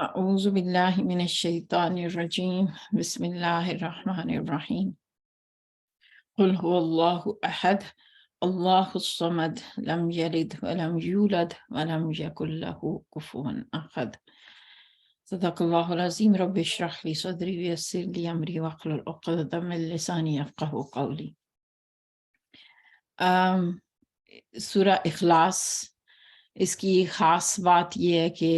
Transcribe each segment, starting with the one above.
اعوذ باللہ من الشیطان الرجیم بسم اللہ الرحمن الرحیم قل هو اللہ احد اللہ الصمد لم یلد ولم یولد ولم یکن له کفوا احد صدق اللہ العظیم رب اشرح لی صدری ویسر لی امری واحلل عقدۃ من لسانی یفقہوا قولی۔ سورہ اخلاص، اس کی خاص بات یہ ہے کہ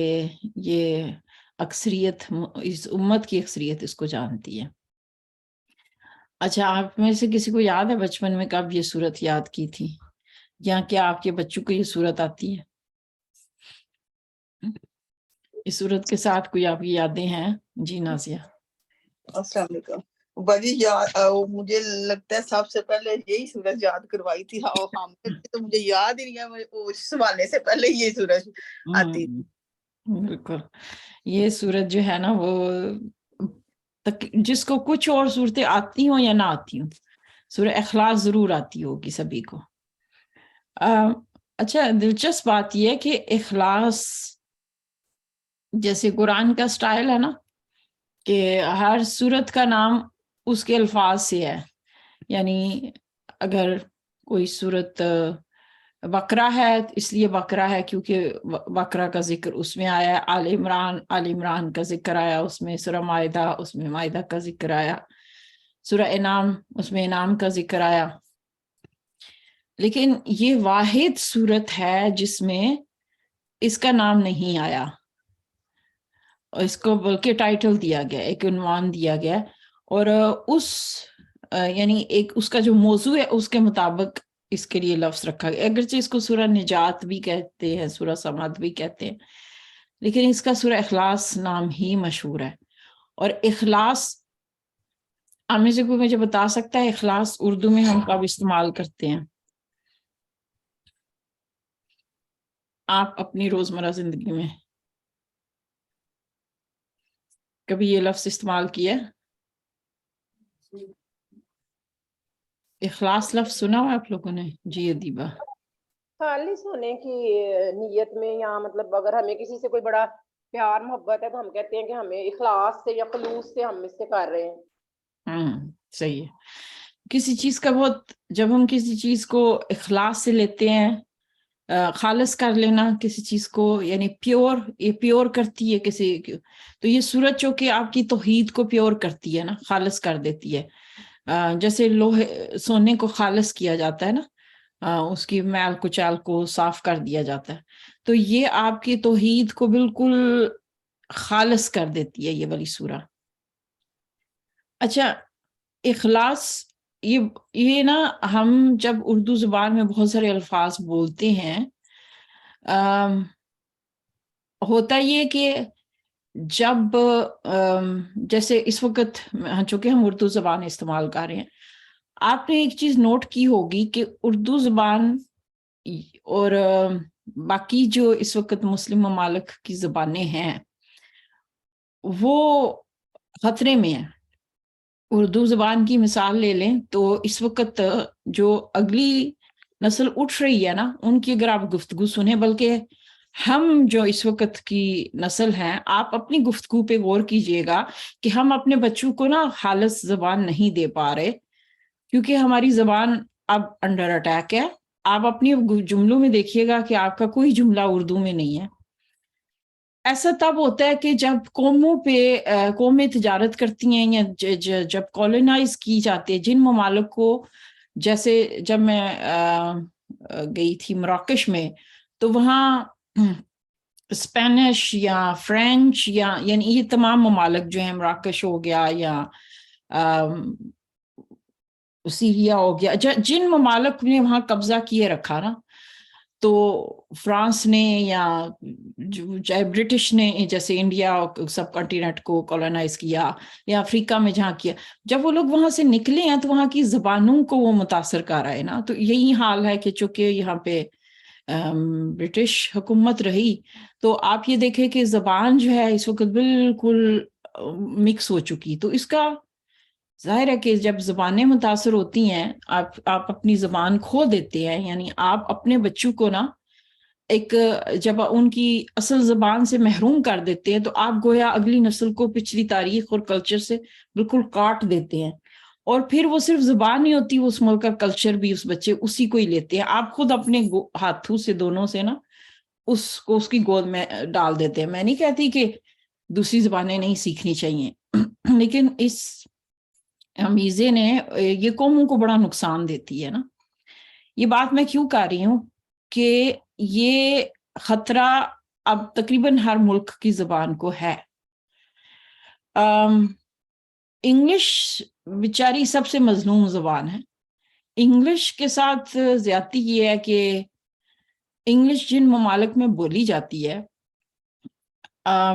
یہ اکثریت، اس امت کی اکثریت اس کو جانتی ہے۔ اچھا، آپ میں سے کسی کو یاد ہے بچپن میں کب یہ سورت یاد کی تھی، یا کیا آپ کے بچوں کو یہ سورت آتی ہے؟ اس سورت کے ساتھ کوئی آپ کی یادیں ہیں؟ جی نازیہ۔ السلام علیکم باجی، مجھے لگتا ہے سب سے پہلے یہی سورج یاد کروائی تھی، تو مجھے یاد ہی نہیں ہے، اس حوالے سے پہلے یہ سورج آتی تھی۔ بالکل، یہ سورت جو ہے نا وہ جس کو کچھ اور صورتیں آتی ہوں یا نہ آتی ہوں، سورہ اخلاص ضرور آتی ہوگی سبھی کو۔ اچھا، دلچسپ بات یہ ہے کہ اخلاص جیسے قرآن کا سٹائل ہے نا کہ ہر سورت کا نام اس کے الفاظ سے ہے، یعنی اگر کوئی سورت بقرہ ہے اس لیے بقرہ ہے کیونکہ بقرہ کا ذکر اس میں آیا، آل عمران کا ذکر آیا اس میں، سورہ مائدہ اس میں مائدہ کا ذکر آیا، سورہ انعام اس میں انعام کا ذکر آیا۔ لیکن یہ واحد سورت ہے جس میں اس کا نام نہیں آیا، اور اس کو بلکہ ٹائٹل دیا گیا، ایک عنوان دیا گیا، اور یعنی ایک اس کا جو موضوع ہے اس کے مطابق اس کے لیے لفظ رکھا گیا۔ اگرچہ اس کو سورہ نجات بھی کہتے ہیں، سورہ صمد بھی کہتے ہیں، لیکن اس کا سورہ اخلاص نام ہی مشہور ہے۔ اور اخلاص، آپ میں سے کوئی مجھے بتا سکتا ہے اخلاص اردو میں ہم کب استعمال کرتے ہیں؟ آپ اپنی روزمرہ زندگی میں کبھی یہ لفظ استعمال کیا؟ اخلاص لفظ سنا ہوا آپ لوگوں نے؟ جی ادیبہ۔ خالص ہونے کی نیت میں، یا مطلب اگر ہمیں کسی سے کوئی بڑا پیار محبت ہے تو ہم کہتے ہیں کہ ہمیں اخلاص سے یا خلوص سے ہم اس سے کر رہے ہیں۔ صحیح ہے۔ کسی چیز کا جب ہم کسی چیز کو اخلاص سے لیتے ہیں، خالص کر لینا کسی چیز کو، یعنی یہ پیور کرتی ہے کسی، تو یہ سورت چونکہ آپ کی توحید کو پیور کرتی ہے نا، خالص کر دیتی ہے۔ جیسے سونے کو خالص کیا جاتا ہے نا، اس کی میل کچال کو صاف کر دیا جاتا ہے، تو یہ آپ کی توحید کو بالکل خالص کر دیتی ہے یہ والی سورہ۔ اچھا، اخلاص یہ نا، ہم جب اردو زبان میں بہت سارے الفاظ بولتے ہیں، ہوتا یہ کہ جب جیسے اس وقت چونکہ ہم اردو زبان استعمال کر رہے ہیں، آپ نے ایک چیز نوٹ کی ہوگی کہ اردو زبان اور باقی جو اس وقت مسلم ممالک کی زبانیں ہیں وہ خطرے میں ہیں۔ اردو زبان کی مثال لے لیں تو اس وقت جو اگلی نسل اٹھ رہی ہے نا، ان کی اگر آپ گفتگو سنیں، بلکہ ہم جو اس وقت کی نسل ہیں، آپ اپنی گفتگو پہ غور کیجئے گا کہ ہم اپنے بچوں کو نا خالص زبان نہیں دے پا رہے، کیونکہ ہماری زبان اب انڈر اٹیک ہے۔ آپ اپنی جملوں میں دیکھیے گا کہ آپ کا کوئی جملہ اردو میں نہیں ہے۔ ایسا تب ہوتا ہے کہ جب قومیں تجارت کرتی ہیں، یا جب کالونائز کی جاتی ہے جن ممالک کو، جیسے جب میں گئی تھی مراکش میں، تو وہاں اسپینش یا فرینچ یعنی یہ تمام ممالک جو ہیں، مراکش ہو گیا یا سیریا ہو گیا، جن ممالک نے وہاں قبضہ کیے رکھا نا، تو فرانس نے یا چاہے برٹش نے جیسے انڈیا سب کنٹیننٹ کو کالونائز کیا، یا افریقہ میں جہاں کیا، جب وہ لوگ وہاں سے نکلے ہیں تو وہاں کی زبانوں کو وہ متاثر کر رہے ہیں نا۔ تو یہی حال ہے کہ چونکہ یہاں پہ برٹش حکومت رہی، تو آپ یہ دیکھیں کہ زبان جو ہے اس وقت بالکل مکس ہو چکی۔ تو اس کا ظاہر ہے کہ جب زبانیں متاثر ہوتی ہیں، آپ اپنی زبان کھو دیتے ہیں، یعنی آپ اپنے بچوں کو نا ایک جب ان کی اصل زبان سے محروم کر دیتے ہیں تو آپ گویا اگلی نسل کو پچھلی تاریخ اور کلچر سے بالکل کاٹ دیتے ہیں، اور پھر وہ صرف زبان نہیں ہوتی، وہ اس ملک کا کلچر بھی اس بچے اسی کو ہی لیتے ہیں. آپ خود اپنے ہاتھوں سے دونوں سے نا اس کو اس کی گود میں ڈال دیتے ہیں. میں نہیں کہتی کہ دوسری زبانیں نہیں سیکھنی چاہیے، لیکن اس میزے نے یہ قوموں کو بڑا نقصان دیتی ہے نا. یہ بات میں کیوں کر رہی ہوں کہ یہ خطرہ اب تقریباً ہر ملک کی زبان کو ہے. انگلش بیچاری سب سے مظلوم زبان ہے. انگلش کے ساتھ زیادتی یہ ہے کہ انگلش جن ممالک میں بولی جاتی ہے،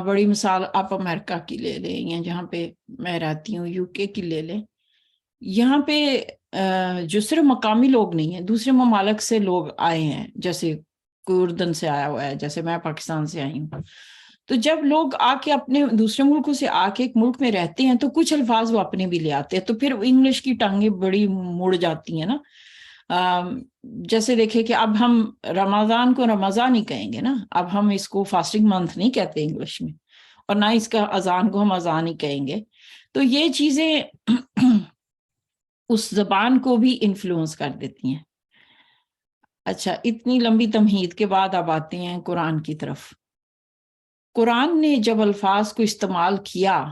بڑی مثال آپ امریکہ کی لے لیں یا جہاں پہ میں رہتی ہوں UK کی لے لیں، یہاں پہ جو صرف مقامی لوگ نہیں ہیں، دوسرے ممالک سے لوگ آئے ہیں، جیسے کوئی اردن سے آیا ہوا ہے، جیسے میں پاکستان سے آئی ہوں. تو جب لوگ آ کے اپنے دوسرے ملکوں سے آ کے ایک ملک میں رہتے ہیں تو کچھ الفاظ وہ اپنے بھی لے آتے ہیں، تو پھر انگلش کی ٹانگیں بڑی مڑ جاتی ہیں نا. جیسے دیکھیں کہ اب ہم رمضان کو رمضان ہی کہیں گے نا، اب ہم اس کو فاسٹنگ منتھ نہیں کہتے انگلش میں، اور نہ اس کا اذان کو ہم اذان ہی کہیں گے. تو یہ چیزیں اس زبان کو بھی انفلوئنس کر دیتی ہیں. اچھا، اتنی لمبی تمہید کے بعد اب آتے ہیں قرآن کی طرف. قرآن نے جب الفاظ کو استعمال کیا،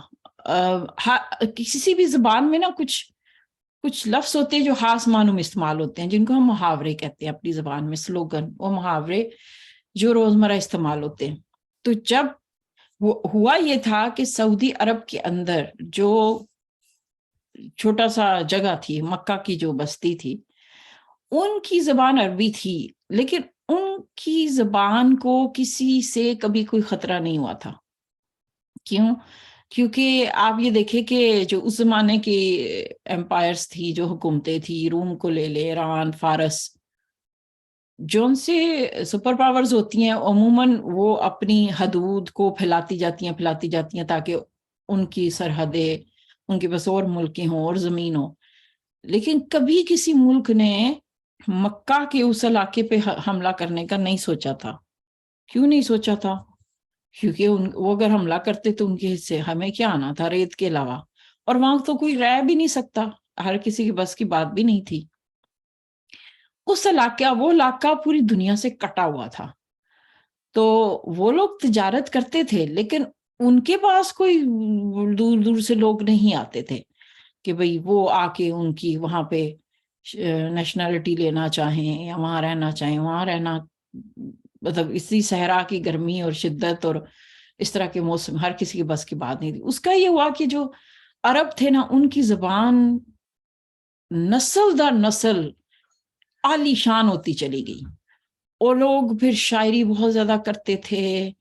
کسی بھی زبان میں نا کچھ لفظ ہوتے ہیں جو خاص معنوں میں استعمال ہوتے ہیں، جن کو ہم محاورے کہتے ہیں اپنی زبان میں، سلوگن، وہ محاورے جو روزمرہ استعمال ہوتے ہیں. تو جب ہوا یہ تھا کہ سعودی عرب کے اندر جو چھوٹا سا جگہ تھی، مکہ کی جو بستی تھی، ان کی زبان عربی تھی، لیکن ان کی زبان کو کسی سے کبھی کوئی خطرہ نہیں ہوا تھا. کیوں؟ کیونکہ آپ یہ دیکھیں کہ جو اس زمانے کی ایمپائرز تھی، جو حکومتیں تھی، روم کو لے لے، ایران، فارس، جو ان سے سپر پاورز ہوتی ہیں، عموماً وہ اپنی حدود کو پھیلاتی جاتی ہیں تاکہ ان کی سرحدیں، ان کے پاس اور ملکیں ہوں اور زمین ہو. لیکن کبھی کسی ملک نے مکہ کے اس علاقے پہ حملہ کرنے کا نہیں سوچا تھا. کیوں نہیں سوچا تھا؟ کیونکہ وہ اگر حملہ کرتے تو ان کے حصے ہمیں کیا آنا تھا ریت کے علاوہ، اور وہاں تو کوئی رہ بھی نہیں سکتا، ہر کسی کی بس کی بات بھی نہیں تھی. وہ علاقہ پوری دنیا سے کٹا ہوا تھا. تو وہ لوگ تجارت کرتے تھے، لیکن ان کے پاس کوئی دور دور سے لوگ نہیں آتے تھے کہ بھئی وہ آ کے ان کی وہاں پہ نیشنلٹی لینا چاہیں یا وہاں رہنا چاہیں. وہاں رہنا مطلب اسی صحرا کی گرمی اور شدت اور اس طرح کے موسم ہر کسی کی بس کی بات نہیں تھی. اس کا یہ ہوا کہ جو عرب تھے نا، ان کی زبان نسل در نسل عالی شان ہوتی چلی گئی، اور لوگ پھر شاعری بہت زیادہ کرتے تھے.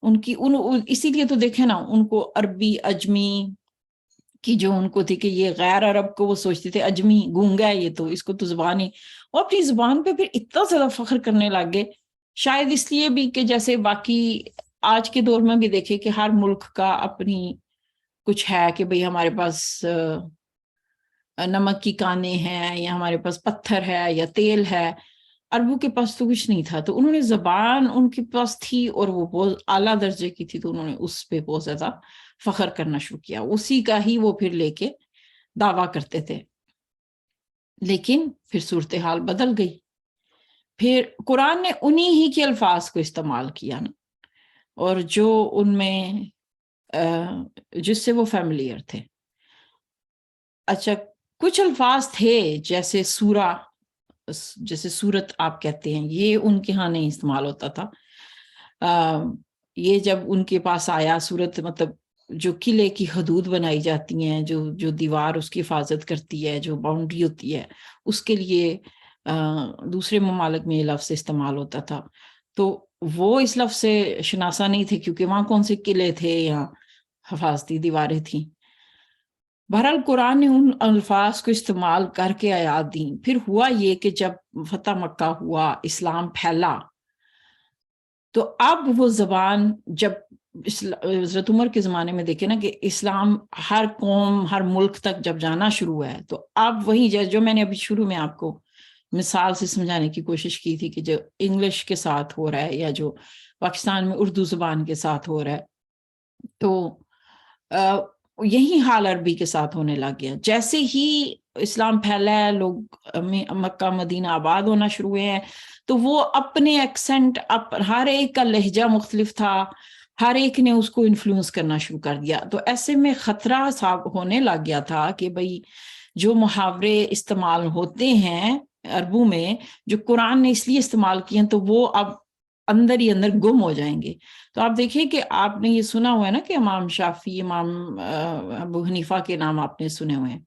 اسی لیے تو دیکھیں نا، ان کو عربی اجمی کی جو ان کو تھی کہ یہ غیر عرب کو وہ سوچتے تھے اجمی گونگا ہے، یہ تو اس کو تو زبان ہی، اور اپنی زبان پہ پھر اتنا زیادہ فخر کرنے لگ گئے. شاید اس لیے بھی کہ جیسے باقی آج کے دور میں بھی دیکھے کہ ہر ملک کا اپنی کچھ ہے کہ بھئی ہمارے پاس نمک کی کانیں ہیں، یا ہمارے پاس پتھر ہے یا تیل ہے. عربوں کے پاس تو کچھ نہیں تھا، تو انہوں نے زبان ان کے پاس تھی اور وہ بہت اعلیٰ درجے کی تھی، تو انہوں نے اس پہ بہت زیادہ فخر کرنا شروع کیا، اسی کا ہی وہ پھر لے کے دعویٰ کرتے تھے. لیکن پھر صورتحال بدل گئی، پھر قرآن نے انہی ہی کے الفاظ کو استعمال کیا نا، اور جو ان میں جس سے وہ فیملیئر تھے. اچھا، کچھ الفاظ تھے جیسے سورہ، جیسے سورت آپ کہتے ہیں، یہ ان کے ہاں نہیں استعمال ہوتا تھا. یہ جب ان کے پاس آیا، سورت مطلب جو قلعے کی حدود بنائی جاتی ہیں، جو دیوار اس کی حفاظت کرتی ہے، جو باؤنڈری ہوتی ہے، اس کے لیے دوسرے ممالک میں یہ لفظ استعمال ہوتا تھا. تو وہ اس لفظ سے شناسا نہیں تھے، کیونکہ وہاں کون سے قلعے تھے یا حفاظتی دیواریں تھیں. بہرحال قرآن نے ان الفاظ کو استعمال کر کے آیات دیں. پھر ہوا یہ کہ جب فتح مکہ ہوا، اسلام پھیلا، تو اب وہ زبان، جب حضرت عمر کے زمانے میں دیکھیں نا کہ اسلام ہر قوم، ہر ملک تک جب جانا شروع ہے، تو اب وہی جو میں نے ابھی شروع میں آپ کو مثال سے سمجھانے کی کوشش کی تھی کہ جو انگلش کے ساتھ ہو رہا ہے یا جو پاکستان میں اردو زبان کے ساتھ ہو رہا ہے، تو یہی حال عربی کے ساتھ ہونے لگ گیا. جیسے ہی اسلام پھیلا ہے، لوگ مکہ مدینہ آباد ہونا شروع ہوئے ہیں، تو وہ اپنے ایکسنٹ، ہر ایک کا لہجہ مختلف تھا، ہر ایک نے اس کو انفلوئنس کرنا شروع کر دیا. تو ایسے میں خطرہ صاحب ہونے لگ گیا تھا کہ بھئی جو محاورے استعمال ہوتے ہیں عربوں میں، جو قرآن نے اس لیے استعمال کیے ہیں، تو وہ اب اندر ہی اندر گم ہو جائیں گے. تو آپ دیکھیں کہ آپ نے یہ سنا ہوا ہے نا کہ امام شافعی، امام ابو حنیفہ کے نام آپ نے سنے ہوئے ہیں.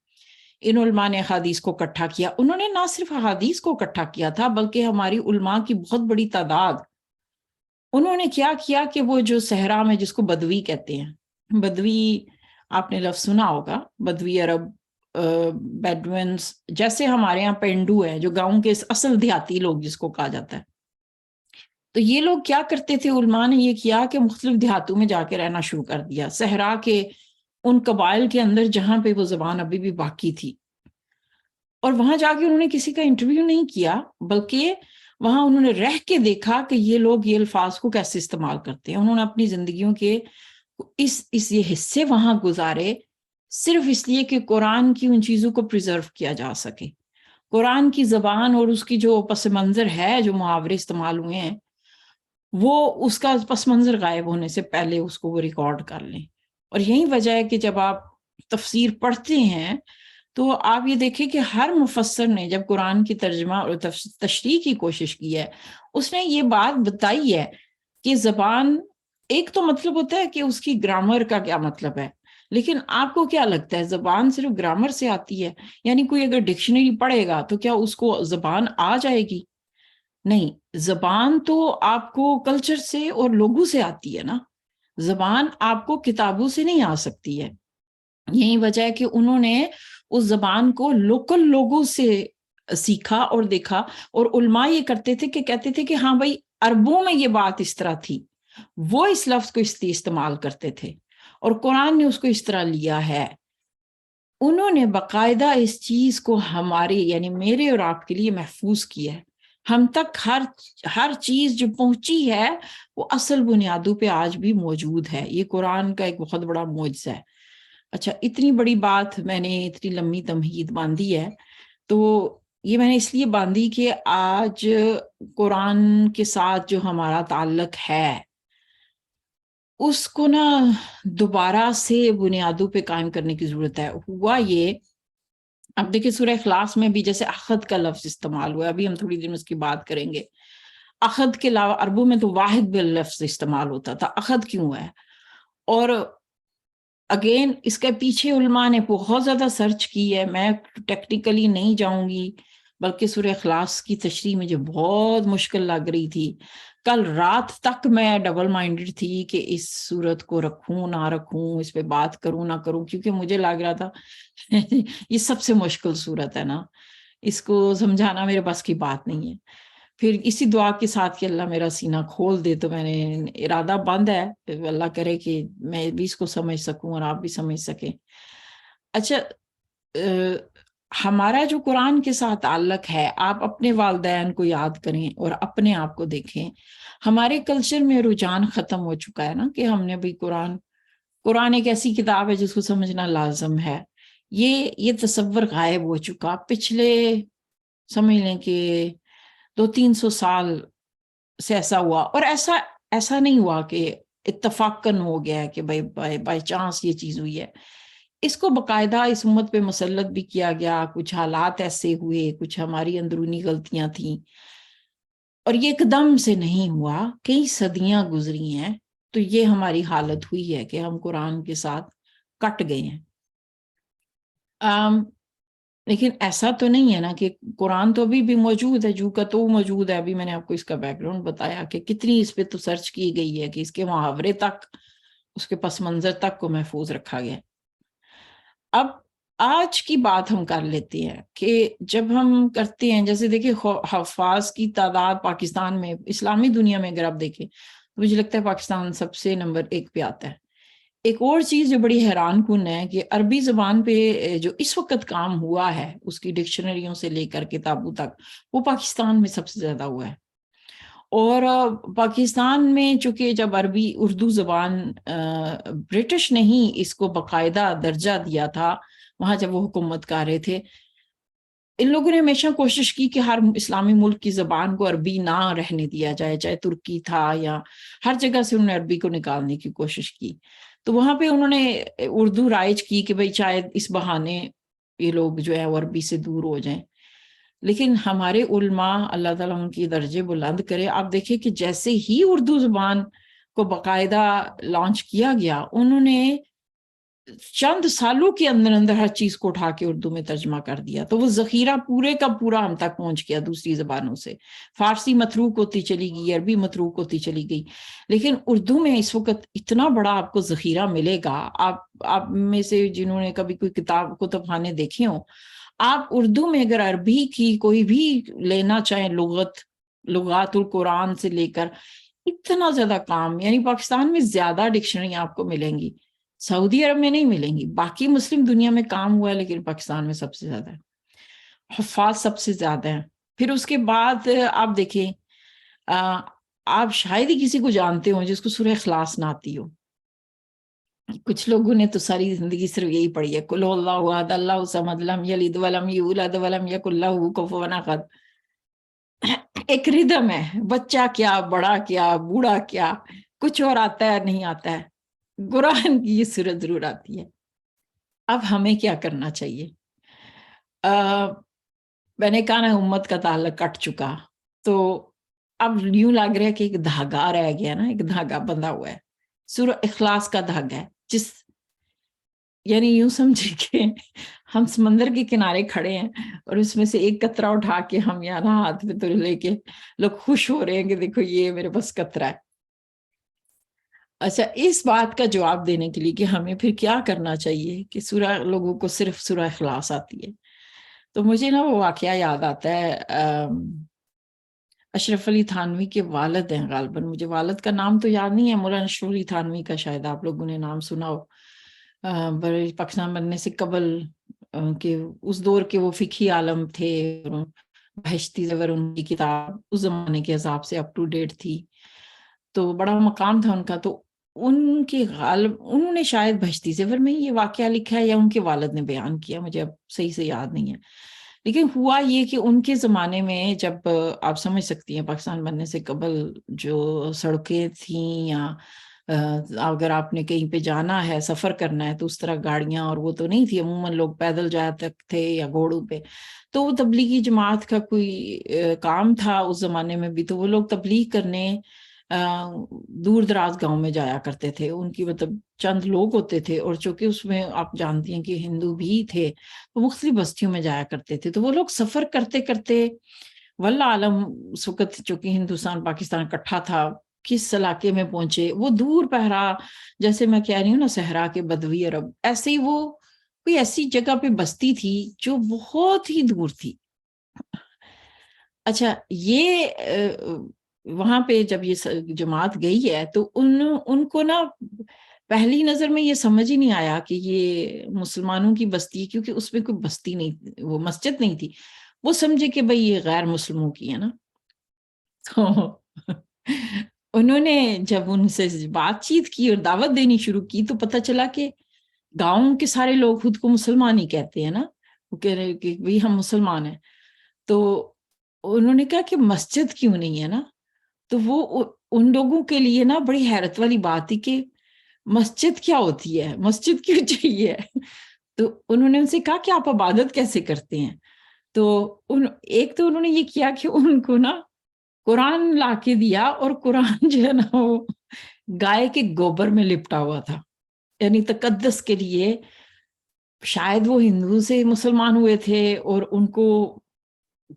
ان علماء نے احادیث کو اکٹھا کیا. انہوں نے نہ صرف احادیث کو اکٹھا کیا تھا، بلکہ ہماری علماء کی بہت بڑی تعداد، انہوں نے کیا کیا کہ وہ جو صحرا میں، جس کو بدوی کہتے ہیں، بدوی آپ نے لفظ سنا ہوگا، بدوی عرب، بیڈوینس، جیسے ہمارے یہاں پینڈو ہے جو گاؤں کے اصل دیہاتی لوگ جس کو کہا جاتا ہے. تو یہ لوگ کیا کرتے تھے، علماء نے یہ کیا کہ مختلف دیہاتوں میں جا کے رہنا شروع کر دیا، صحرا کے ان قبائل کے اندر جہاں پہ وہ زبان ابھی بھی باقی تھی. اور وہاں جا کے انہوں نے کسی کا انٹرویو نہیں کیا، بلکہ وہاں انہوں نے رہ کے دیکھا کہ یہ لوگ یہ الفاظ کو کیسے استعمال کرتے ہیں. انہوں نے اپنی زندگیوں کے یہ حصے وہاں گزارے، صرف اس لیے کہ قرآن کی ان چیزوں کو پریزرو کیا جا سکے. قرآن کی زبان اور اس کی جو پس منظر ہے، جو محاورے استعمال ہوئے ہیں، وہ اس کا پس منظر غائب ہونے سے پہلے اس کو وہ ریکارڈ کر لیں. اور یہی وجہ ہے کہ جب آپ تفسیر پڑھتے ہیں تو آپ یہ دیکھیں کہ ہر مفسر نے جب قرآن کی ترجمہ اور تشریح کی کوشش کی ہے، اس نے یہ بات بتائی ہے کہ زبان ایک تو مطلب ہوتا ہے کہ اس کی گرامر کا کیا مطلب ہے، لیکن آپ کو کیا لگتا ہے زبان صرف گرامر سے آتی ہے؟ یعنی کوئی اگر ڈکشنری پڑھے گا تو کیا اس کو زبان آ جائے گی؟ نہیں، زبان تو آپ کو کلچر سے اور لوگوں سے آتی ہے نا. زبان آپ کو کتابوں سے نہیں آ سکتی ہے. یہی وجہ ہے کہ انہوں نے اس زبان کو لوکل لوگوں سے سیکھا اور دیکھا. اور علماء یہ کرتے تھے کہ کہتے تھے کہ ہاں بھائی عربوں میں یہ بات اس طرح تھی، وہ اس لفظ کو اس لیے استعمال کرتے تھے اور قرآن نے اس کو اس طرح لیا ہے. انہوں نے باقاعدہ اس چیز کو ہمارے یعنی میرے اور آپ کے لیے محفوظ کیا ہے. ہم تک ہر چیز جو پہنچی ہے وہ اصل بنیادوں پہ آج بھی موجود ہے. یہ قرآن کا ایک بہت بڑا معجزہ ہے. اچھا، اتنی بڑی بات میں نے اتنی لمبی تمہید باندھی ہے، تو یہ میں نے اس لیے باندھی کہ آج قرآن کے ساتھ جو ہمارا تعلق ہے اس کو نا دوبارہ سے بنیادوں پہ قائم کرنے کی ضرورت ہے. ہوا یہ، اب دیکھیں سورہ اخلاص میں بھی جیسے اخذ کا لفظ استعمال ہوا ہے، ابھی ہم تھوڑی دیر میں اس کی بات کریں گے. اخذ کے علاوہ عربوں میں تو واحد باللفظ استعمال ہوتا تھا، اخذ کیوں ہے؟ اور اگین اس کے پیچھے علماء نے بہت زیادہ سرچ کی ہے. میں ٹیکنیکلی نہیں جاؤں گی، بلکہ سورہ اخلاص کی تشریح مجھے بہت مشکل لگ رہی تھی. کل رات تک میں ڈبل مائنڈڈ تھی کہ اس صورت کو رکھوں نہ رکھوں، اس پہ بات کروں نہ کروں، کیونکہ مجھے لگ رہا تھا یہ سب سے مشکل صورت ہے نا، اس کو سمجھانا میرے بس کی بات نہیں ہے. پھر اسی دعا کے ساتھ کہ اللہ میرا سینہ کھول دے، تو میں نے ارادہ بند ہے، اللہ کرے کہ میں بھی اس کو سمجھ سکوں اور آپ بھی سمجھ سکیں. اچھا، ہمارا جو قرآن کے ساتھ تعلق ہے، آپ اپنے والدین کو یاد کریں اور اپنے آپ کو دیکھیں. ہمارے کلچر میں رجحان ختم ہو چکا ہے نا کہ ہم نے بھی قرآن ایک ایسی کتاب ہے جس کو سمجھنا لازم ہے. یہ تصور غائب ہو چکا. پچھلے سمجھ لیں کہ 200-300 سال سے ایسا ہوا، اور ایسا نہیں ہوا کہ اتفاقاً ہو گیا ہے کہ بائی چانس یہ چیز ہوئی ہے. اس کو باقاعدہ اس امت پہ مسلط بھی کیا گیا. کچھ حالات ایسے ہوئے، کچھ ہماری اندرونی غلطیاں تھیں، اور یہ ایک دم سے نہیں ہوا، کئی صدیاں گزری ہیں. تو یہ ہماری حالت ہوئی ہے کہ ہم قرآن کے ساتھ کٹ گئے ہیں. لیکن ایسا تو نہیں ہے نا کہ قرآن تو ابھی بھی موجود ہے، جو کا تو موجود ہے. ابھی میں نے آپ کو اس کا بیک گراؤنڈ بتایا کہ کتنی اس پہ تو سرچ کی گئی ہے کہ اس کے محاورے تک، اس کے پس منظر تک کو محفوظ رکھا گیا. اب آج کی بات ہم کر لیتے ہیں کہ جب ہم کرتے ہیں، جیسے دیکھیں حفاظ کی تعداد پاکستان میں، اسلامی دنیا میں اگر آپ دیکھیں تو مجھے لگتا ہے پاکستان سب سے نمبر 1 پہ آتا ہے. ایک اور چیز جو بڑی حیران کن ہے کہ عربی زبان پہ جو اس وقت کام ہوا ہے اس کی ڈکشنریوں سے لے کر کتابوں تک، وہ پاکستان میں سب سے زیادہ ہوا ہے. اور پاکستان میں چونکہ جب عربی اردو زبان برٹش نے ہی اس کو باقاعدہ درجہ دیا تھا وہاں جب وہ حکومت کر رہے تھے، ان لوگوں نے ہمیشہ کوشش کی کہ ہر اسلامی ملک کی زبان کو عربی نہ رہنے دیا جائے، چاہے ترکی تھا یا ہر جگہ سے انہوں نے عربی کو نکالنے کی کوشش کی. تو وہاں پہ انہوں نے اردو رائج کی کہ بھئی شاید اس بہانے یہ لوگ جو ہے وہ عربی سے دور ہو جائیں. لیکن ہمارے علماء اللہ تعالیٰ ان کی درجے بلند کرے، آپ دیکھیں کہ جیسے ہی اردو زبان کو باقاعدہ لانچ کیا گیا، انہوں نے چند سالوں کے اندر اندر ہر چیز کو اٹھا کے اردو میں ترجمہ کر دیا. تو وہ ذخیرہ پورے کا پورا ہم تک پہنچ گیا دوسری زبانوں سے. فارسی متروک ہوتی چلی گئی، عربی متروک ہوتی چلی گئی، لیکن اردو میں اس وقت اتنا بڑا آپ کو ذخیرہ ملے گا. آپ میں سے جنہوں نے کبھی کوئی کتب خانے دیکھے ہوں، آپ اردو میں اگر عربی کی کوئی بھی لینا چاہیں لغات القرآن سے لے کر اتنا زیادہ کام، یعنی پاکستان میں زیادہ ڈکشنری آپ کو ملیں گی، سعودی عرب میں نہیں ملیں گی. باقی مسلم دنیا میں کام ہوا ہے لیکن پاکستان میں سب سے زیادہ ہے، حفاظ سب سے زیادہ ہیں. پھر اس کے بعد آپ دیکھیں، آپ شاید ہی کسی کو جانتے ہوں جس کو سورہ اخلاص نہ آتی ہو. کچھ لوگوں نے تو ساری زندگی صرف یہی پڑھی ہے، قل اللہ احد اللہ الصمد لم یلد ولم یولد ولم یکن لہ کفوا احد. ایک ردم ہے، بچہ کیا، بڑا کیا، بوڑھا کیا، کچھ اور آتا ہے نہیں آتا ہے. قرآن کی یہ صورت ضرور آتی ہے. اب ہمیں کیا کرنا چاہیے؟ میں نے کہا نا امت کا تعلق کٹ چکا، تو اب یوں لگ رہا ہے کہ ایک دھاگا رہ گیا نا، ایک دھاگا بندھا ہوا ہے، سورہ اخلاص کا دھاگا ہے، یعنی یوں سمجھے کہ ہم سمندر کے کنارے کھڑے ہیں اور اس میں سے ایک قطرہ اٹھا کے ہم یہاں ہاتھ میں تو لے کے لوگ خوش ہو رہے ہیں کہ دیکھو یہ میرے پاس قطرہ ہے. اچھا، اس بات کا جواب دینے کے لیے کہ ہمیں پھر کیا کرنا چاہیے کہ لوگوں کو صرف سورہ اخلاص آتی ہے، تو مجھے نا وہ واقعہ یاد آتا ہے. اشرف علی تھانوی کے والد ہیں غالباً، مجھے والد کا نام تو یاد نہیں ہے، مولانا اشرف علی تھانوی کا شاید آپ لوگوں نے نام سنا ہو. پاکستان بننے سے قبل کہ اس دور کے وہ فقہی عالم تھے، بہشتی زیور ان کی کتاب اس زمانے کے حساب سے اپ ٹو ڈیٹ تھی، تو بڑا مقام تھا ان کا. تو ان کے انہوں نے شاید بہشتی زیور میں یہ واقعہ لکھا ہے یا ان کے والد نے بیان کیا، مجھے اب صحیح سے یاد نہیں ہے. لیکن ہوا یہ کہ ان کے زمانے میں جب آپ سمجھ سکتی ہیں پاکستان بننے سے قبل جو سڑکیں تھیں، یا اگر آپ نے کہیں پہ جانا ہے، سفر کرنا ہے، تو اس طرح گاڑیاں اور وہ تو نہیں تھی، عموماً لوگ پیدل جاتے تھے یا گھوڑوں پہ. تو وہ تبلیغی جماعت کا کوئی کام تھا اس زمانے میں بھی، تو وہ لوگ تبلیغ کرنے دور دراز گاؤں میں جایا کرتے تھے. ان کی مطلب چند لوگ ہوتے تھے، اور چونکہ اس میں آپ جانتی ہیں کہ ہندو بھی تھے، تو مختلف بستیوں میں جایا کرتے تھے. تو وہ لوگ سفر کرتے کرتے واللہ عالم اس وقت چونکہ ہندوستان پاکستان اکٹھا تھا، کس علاقے میں پہنچے، وہ دور پہرا، جیسے میں کہہ رہی ہوں نا صحرا کے بدوی عرب، ایسے ہی وہ کوئی ایسی جگہ پہ بستی تھی جو بہت ہی دور تھی. اچھا، یہ وہاں پہ جب یہ جماعت گئی ہے تو ان کو نا پہلی نظر میں یہ سمجھ ہی نہیں آیا کہ یہ مسلمانوں کی بستی ہے، کیونکہ اس میں کوئی بستی نہیں، وہ مسجد نہیں تھی. وہ سمجھے کہ بھئی یہ غیر مسلموں کی ہے نا. تو انہوں نے جب ان سے بات چیت کی اور دعوت دینی شروع کی تو پتہ چلا کہ گاؤں کے سارے لوگ خود کو مسلمان ہی کہتے ہیں نا، وہ کہہ رہے کہ بھئی ہم مسلمان ہیں. تو انہوں نے کہا کہ مسجد کیوں نہیں ہے نا. تو وہ ان لوگوں کے لیے نا بڑی حیرت والی بات تھی کہ مسجد کیا ہوتی ہے، مسجد کیوں چاہیے. تو انہوں نے ان سے کہا کہ آپ عبادت کیسے کرتے ہیں. تو ایک تو انہوں نے یہ کیا کہ ان کو نا قرآن لا کے دیا، اور قرآن جو ہے نا وہ گائے کے گوبر میں لپٹا ہوا تھا، یعنی تقدس کے لیے. شاید وہ ہندو سے مسلمان ہوئے تھے اور ان کو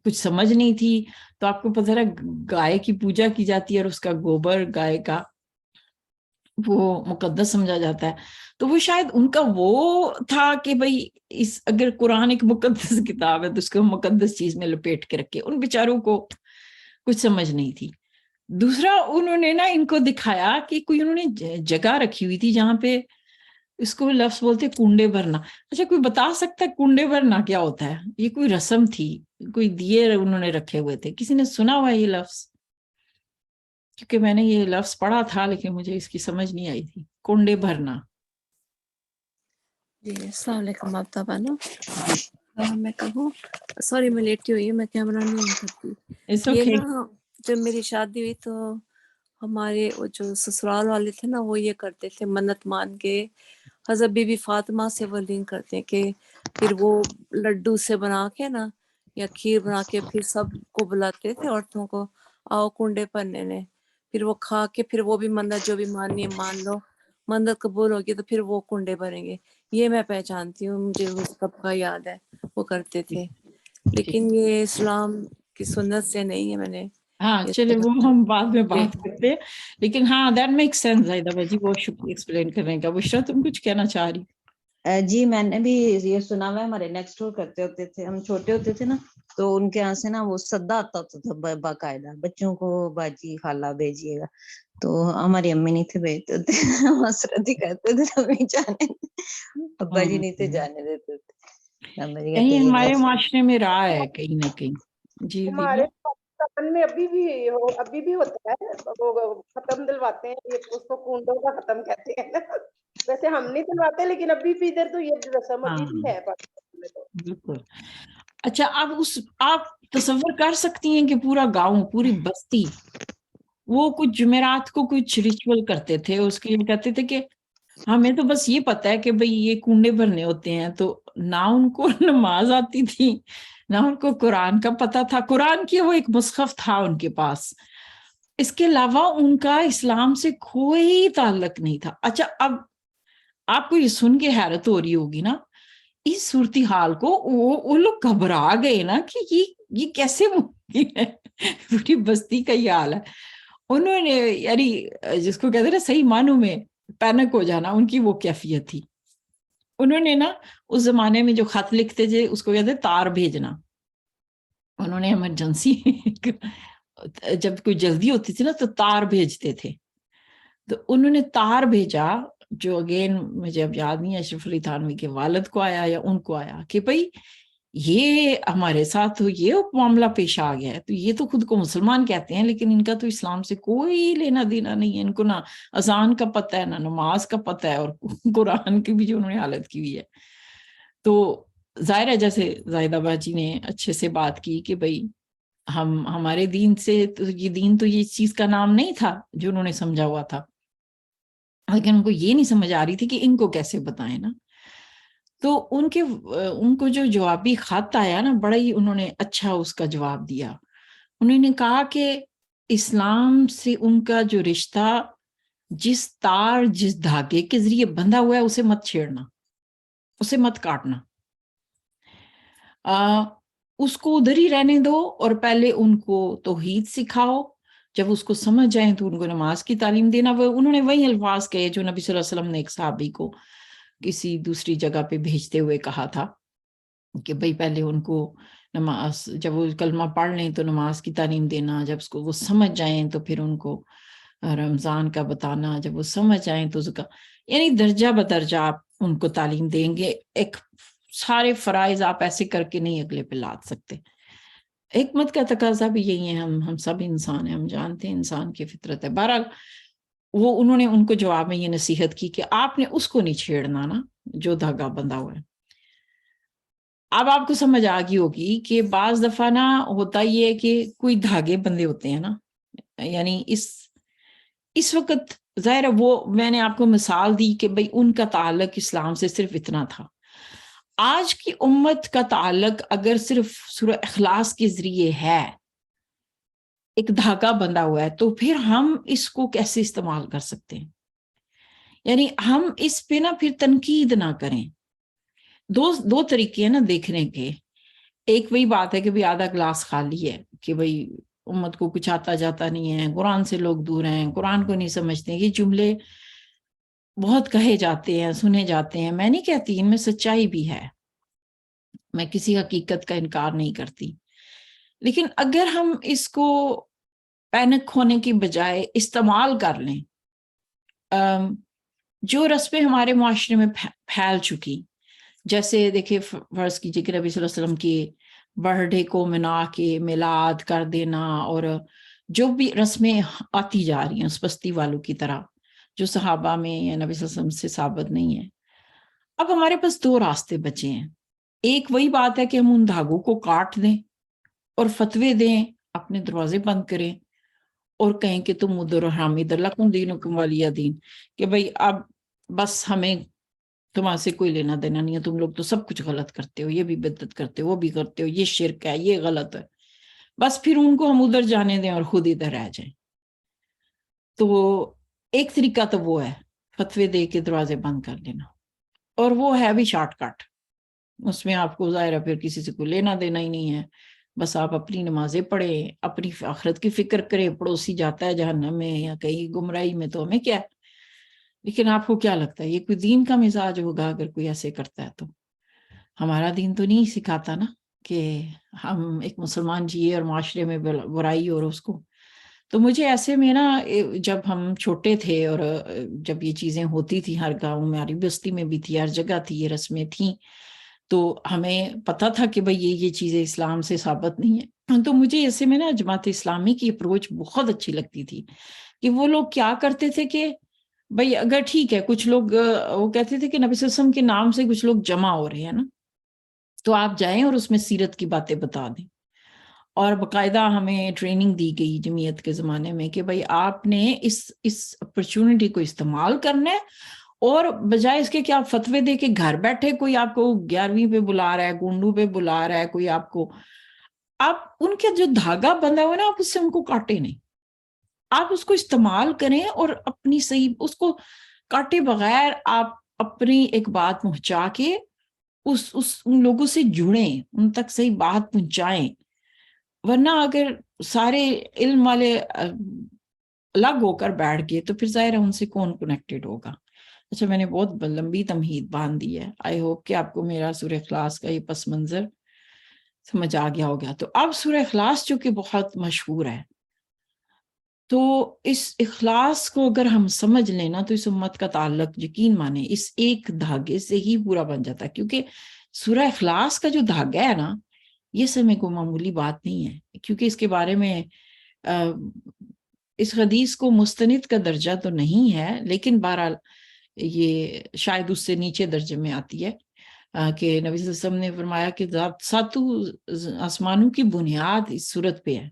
کچھ سمجھ نہیں تھی. تو آپ کو پتہ ہے گائے کی پوجا کی جاتی ہے اور اس کا گوبر گائے کا وہ مقدس سمجھا جاتا ہے. تو وہ شاید ان کا وہ تھا کہ بھئی اگر قرآن ایک مقدس کتاب ہے تو اس کو مقدس چیز میں لپیٹ کے رکھے. ان بیچاروں کو کچھ سمجھ نہیں تھی. دوسرا انہوں نے نا ان کو دکھایا کہ کوئی انہوں نے جگہ رکھی ہوئی تھی جہاں پہ اس کو لفظ بولتے کنڈے بھرنا. اچھا کوئی بتا سکتا ہے کنڈے بھرنا کیا ہوتا ہے؟ یہ کوئی رسم تھی, کوئی دیے انہوں نے رکھے ہوئے تھے, کسی نے سنا ہوا یہ لفظ؟ کیونکہ میں نے یہ لفظ پڑھا تھا لیکن مجھے اس کی سمجھ نہیں آئی تھی, کنڈے بھرنا. جی السلام علیکم آپ تابانو. میں کہوں سوری میں لیٹی ہوئی ہوں, میں کیمرہ نہیں آن کرتی. It's یہ okay. نا جب میری شادی ہوئی تو ہمارے وہ جو سسرال والے تھے نا وہ یہ کرتے تھے منت مان کے حضرت بی بی فاطمہ سے وہ لنک کرتے ہیں کہ پھر وہ لڈو سے بنا کے نا یا کھیر بنا کے پھر سب کو بلاتے تھے عورتوں کو, آؤ کنڈے پڑنے نے, پھر وہ کھا کے پھر وہ بھی منت جو بھی ماننی ہے مان لو, منت قبول ہوگی تو پھر وہ کنڈے بھریں گے. یہ میں پہچانتی ہوں, مجھے اس کب کا یاد ہے وہ کرتے تھے. لیکن یہ اسلام کی سنت سے نہیں ہے. میں نے ہاں چلے وہ ہم بعد میں بات کرتے ہیں, لیکن ہاں دیٹ میک سینس. زاہدہ باجی بہت شکریہ ایکسپلین کرنے کا. بشرا تم کچھ کہنا چاہ رہی؟ جی میں نے بھی یہ سنا ہوا ہے, ہمارے نیکسٹ ڈور کرتے ہوتے تھے, ہم چھوٹے ہوتے تھے نا تو ان کے یہاں سے نا وہ سدا آتا ہوتا تھا باقاعدہ, بچوں کو باجی خالہ بھیجیے گا, تو ہماری امی نہیں تھے بھیجتے تھے, مسرت ہی کرتے تھے امی جانے, ابا جی نہیں تھے جانے دیتے تھے. کہیں ہمارے معاشرے میں رہا ہے کہیں نہ کہیں. جی ہمارے پاکستان میں ابھی بھی ہوتا ہے, وہ ختم دلواتے ہیں, یہ اس کو کنڈوں کا ختم کہتے ہیں. ویسے ہم نہیں دلواتے لیکن ابھی بھی ادھر تو یہ رسم ابھی بھی ہے پاکستان میں. تو بالکل. اچھا آپ تصور کر سکتی ہیں کہ پورا گاؤں, پوری بستی وہ کچھ جمعرات کو کچھ ریچول کرتے تھے, اس کے لیے کہتے تھے کہ ہمیں تو بس یہ پتا ہے کہ بھئی یہ کنڈے بھرنے ہوتے ہیں. تو نہ ان کو نماز آتی تھی, نہ ان کو قرآن کا پتا تھا. قرآن کی وہ ایک مصحف تھا ان کے پاس, اس کے علاوہ ان کا اسلام سے کوئی تعلق نہیں تھا. اچھا اب آپ کو یہ سن کے حیرت ہو رہی ہوگی نا, اس صورتحال کو وہ لوگ گھبرا گئے نا کہ یہ کیسے ممکن ہے, پوری بستی کا یہ حال ہے. انہوں نے یعنی جس کو کہتے ہیں نا صحیح معنوں میں پینک ہو جانا, ان کی وہ کیفیت تھی. انہوں نے نا اس زمانے میں جو خط لکھتے تھے اس کو کہتے ہیں تار بھیجنا. انہوں نے ایمرجنسی جب کوئی جلدی ہوتی تھی نا تو تار بھیجتے تھے. تو انہوں نے تار بھیجا, جو اگین مجھے اب یاد نہیں ہے اشرف علی تھانوی کے والد کو آیا یا ان کو آیا, کہ بھئی یہ ہمارے ساتھ یہ معاملہ پیش آ گیا ہے. تو یہ تو خود کو مسلمان کہتے ہیں لیکن ان کا تو اسلام سے کوئی لینا دینا نہیں ہے. ان کو نہ اذان کا پتہ ہے, نہ نماز کا پتہ ہے, اور قرآن کی بھی جو انہوں نے حالت کی ہوئی ہے. تو ظاہر ہے جیسے زاہدہ باجی نے اچھے سے بات کی کہ بھئی ہمارے دین سے تو یہ دین تو یہ چیز کا نام نہیں تھا جو انہوں نے سمجھا ہوا تھا, لیکن ان کو یہ نہیں سمجھ آ رہی تھی کہ ان کو کیسے بتائیں نا. تو ان کو جو جوابی خط آیا نا, بڑا ہی انہوں نے اچھا اس کا جواب دیا. انہوں نے کہا کہ اسلام سے ان کا جو رشتہ جس تار جس دھاگے کے ذریعے بندھا ہوا ہے اسے مت چھیڑنا, اسے مت کاٹنا, اس کو ادھر ہی رہنے دو, اور پہلے ان کو توحید سکھاؤ. جب اس کو سمجھ جائیں تو ان کو نماز کی تعلیم دینا. انہوں نے وہی الفاظ کہے جو نبی صلی اللہ علیہ وسلم نے ایک صحابی کو کسی دوسری جگہ پہ بھیجتے ہوئے کہا تھا کہ بھئی پہلے ان کو نماز, جب وہ کلمہ پڑھ لیں تو نماز کی تعلیم دینا, جب اس کو وہ سمجھ جائیں تو پھر ان کو رمضان کا بتانا, جب وہ سمجھ جائیں تو یعنی درجہ بدرجہ آپ ان کو تعلیم دیں گے. ایک سارے فرائض آپ ایسے کر کے نہیں اگلے پہ لاد سکتے. حکمت کا تقاضا بھی یہی ہے, ہم سب انسان ہیں, ہم جانتے ہیں انسان کی فطرت ہے. بہرحال وہ انہوں نے ان کو جواب میں یہ نصیحت کی کہ آپ نے اس کو نہیں چھیڑنا نا جو دھاگا بندھا ہوا ہے. اب آپ کو سمجھ آ گئی ہوگی کہ بعض دفعہ نا ہوتا یہ ہے کہ کوئی دھاگے بندھے ہوتے ہیں نا, یعنی اس وقت ظاہر وہ میں نے آپ کو مثال دی کہ بھئی ان کا تعلق اسلام سے صرف اتنا تھا. آج کی امت کا تعلق اگر صرف سورہ اخلاص کے ذریعے ہے, ایک دھاگا بندھا ہوا ہے, تو پھر ہم اس کو کیسے استعمال کر سکتے ہیں؟ یعنی ہم اس پہ نا پھر تنقید نہ کریں. دو طریقے ہیں نا دیکھنے کے. ایک وہی بات ہے کہ بھئی آدھا گلاس خالی ہے, کہ بھئی امت کو کچھ آتا جاتا نہیں ہے, قرآن سے لوگ دور ہیں, قرآن کو نہیں سمجھتے. یہ جملے بہت کہے جاتے ہیں, سنے جاتے ہیں. میں نہیں کہتی, ان میں سچائی بھی ہے, میں کسی حقیقت کا انکار نہیں کرتی. لیکن اگر ہم اس کو پینک ہونے کی بجائے استعمال کر لیں, جو رسمیں ہمارے معاشرے میں پھیل چکی, جیسے دیکھیں فرض کیجیے کہ نبی صلی اللہ علیہ وسلم کی برتھ ڈے کو منا کے میلاد کر دینا, اور جو بھی رسمیں آتی جا رہی ہیں اس بستی والوں کی طرح, جو صحابہ میں یا نبی صلی اللہ علیہ وسلم سے ثابت نہیں ہے. اب ہمارے پاس دو راستے بچے ہیں. ایک وہی بات ہے کہ ہم ان دھاگوں کو کاٹ دیں اور فتوے دیں, اپنے دروازے بند کریں اور کہیں کہ تم ادھر اور ہم ادھر, لکم دینکم ولی دین, کہ بھئی اب بس ہمیں تمہارے سے کوئی لینا دینا نہیں ہے, تم لوگ تو سب کچھ غلط کرتے ہو, یہ بھی بدعت کرتے ہو, وہ بھی کرتے ہو, یہ شرک ہے, یہ غلط ہے, بس پھر ان کو ہم ادھر جانے دیں اور خود ادھر رہ جائیں. تو ایک طریقہ تو وہ ہے فتوے دے کے دروازے بند کر لینا, اور وہ ہے بھی شارٹ کٹ, اس میں آپ کو ظاہر ہے پھر کسی سے کوئی لینا دینا ہی نہیں ہے, بس آپ اپنی نمازیں پڑھیں, اپنی آخرت کی فکر کریں, پڑوسی جاتا ہے جہنم میں یا کہیں گمراہی میں تو ہمیں کیا ہے. لیکن آپ کو کیا لگتا ہے یہ کوئی دین کا مزاج ہوگا اگر کوئی ایسے کرتا ہے؟ تو ہمارا دین تو نہیں سکھاتا نا کہ ہم ایک مسلمان جیے اور معاشرے میں برائی اور اس کو. تو مجھے ایسے میں نا, جب ہم چھوٹے تھے اور جب یہ چیزیں ہوتی تھی ہر گاؤں میں, ہماری بستی میں بھی تھی, ہر جگہ تھی, یہ رسمیں تھیں, تو ہمیں پتہ تھا کہ بھئی یہ چیزیں اسلام سے ثابت نہیں ہیں. تو مجھے ایسے میں نا جماعت اسلامی کی اپروچ بہت اچھی لگتی تھی کہ وہ لوگ کیا کرتے تھے کہ بھئی اگر ٹھیک ہے کچھ لوگ وہ کہتے تھے کہ نبی صلی اللہ علیہ وسلم کے نام سے کچھ لوگ جمع ہو رہے ہیں نا, تو آپ جائیں اور اس میں سیرت کی باتیں بتا دیں. اور باقاعدہ ہمیں ٹریننگ دی گئی جمعیت کے زمانے میں کہ بھئی آپ نے اس اپرچونٹی کو استعمال کرنا ہے, اور بجائے اس کے کہ آپ فتوے دے کے گھر بیٹھے کوئی آپ کو 11ویں پہ بلا رہا ہے, گونڈو پہ بلا رہا ہے کوئی آپ کو, آپ ان کے جو دھاگا بندھا ہوا ہے نا آپ اس سے ان کو کاٹے نہیں, آپ اس کو استعمال کریں اور اپنی صحیح اس کو کاٹے بغیر آپ اپنی ایک بات پہنچا کے ان لوگوں سے جڑیں, ان تک صحیح بات پہنچائیں. ورنہ اگر سارے علم والے الگ ہو کر بیٹھ گئے تو پھر ظاہر ہے ان سے کون کنیکٹڈ ہوگا. اچھا میں نے بہت لمبی تمہید باندھ دی ہے, آئی ہوپ کہ آپ کو میرا سورہ اخلاص کا یہ پس منظر سمجھ آ گیا ہوگا. تو اب سورہ اخلاص جو کہ بہت مشہور ہے, تو اس اخلاص کو اگر ہم سمجھ لینا تو اس امت کا تعلق یقین مانے اس ایک دھاگے سے ہی پورا بن جاتا ہے. کیونکہ سورہ اخلاص کا جو دھاگا ہے نا, یہ سمے کو معمولی بات نہیں ہے, کیونکہ اس کے بارے میں اس حدیث کو مستند کا درجہ تو نہیں ہے, لیکن بہرحال یہ شاید اس سے نیچے درجے میں آتی ہے کہ نبی صلی اللہ علیہ وسلم نے فرمایا کہ ساتوں آسمانوں کی بنیاد اس صورت پہ ہے.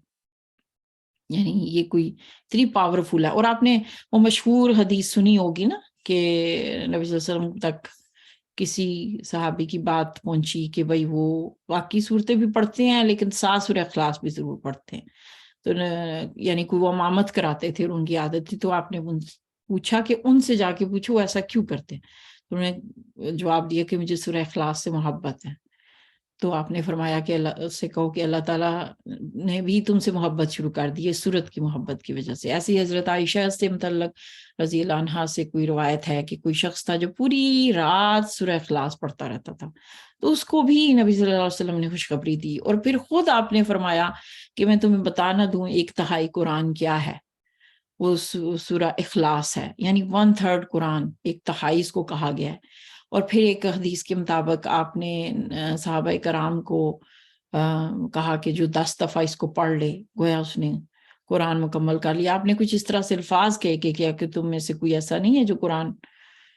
یعنی یہ کوئی اتنی پاورفل ہے. اور آپ نے وہ مشہور حدیث سنی ہوگی نا کہ نبی صلی اللہ علیہ وسلم تک کسی صحابی کی بات پہنچی کہ بھئی وہ باقی صورتیں بھی پڑھتے ہیں لیکن 7 سورہ اخلاص بھی ضرور پڑھتے ہیں. تو یعنی کوئی وہ امامت کراتے تھے اور ان کی عادت تھی, تو آپ نے پوچھا کہ ان سے جا کے پوچھو ایسا کیوں کرتے ہیں. تو انہوں نے جواب دیا کہ مجھے سورہ اخلاص سے محبت ہے. تو آپ نے فرمایا کہ اللہ سے کہو کہ اللہ تعالیٰ نے بھی تم سے محبت شروع کر دی ہے سورت کی محبت کی وجہ سے. ایسی حضرت عائشہ سے متعلق رضی اللہ عنہا سے کوئی روایت ہے کہ کوئی شخص تھا جو پوری رات سورہ اخلاص پڑھتا رہتا تھا, تو اس کو بھی نبی صلی اللہ علیہ وسلم نے خوشخبری دی, اور پھر خود آپ نے فرمایا کہ میں تمہیں بتا نہ دوں 1/3 قرآن کیا ہے. وہ سورہ اخلاص ہے, یعنی 1/3 قرآن 1/3 اس کو کہا گیا ہے. اور پھر ایک حدیث کے مطابق آپ نے صحابہ کرام کو کہا کہ جو 10 دفعہ اس کو پڑھ لے گویا اس نے قرآن مکمل کر لیا. آپ نے کچھ اس طرح سے الفاظ کہے کہ کیا کہ تم میں سے کوئی ایسا نہیں ہے جو قرآن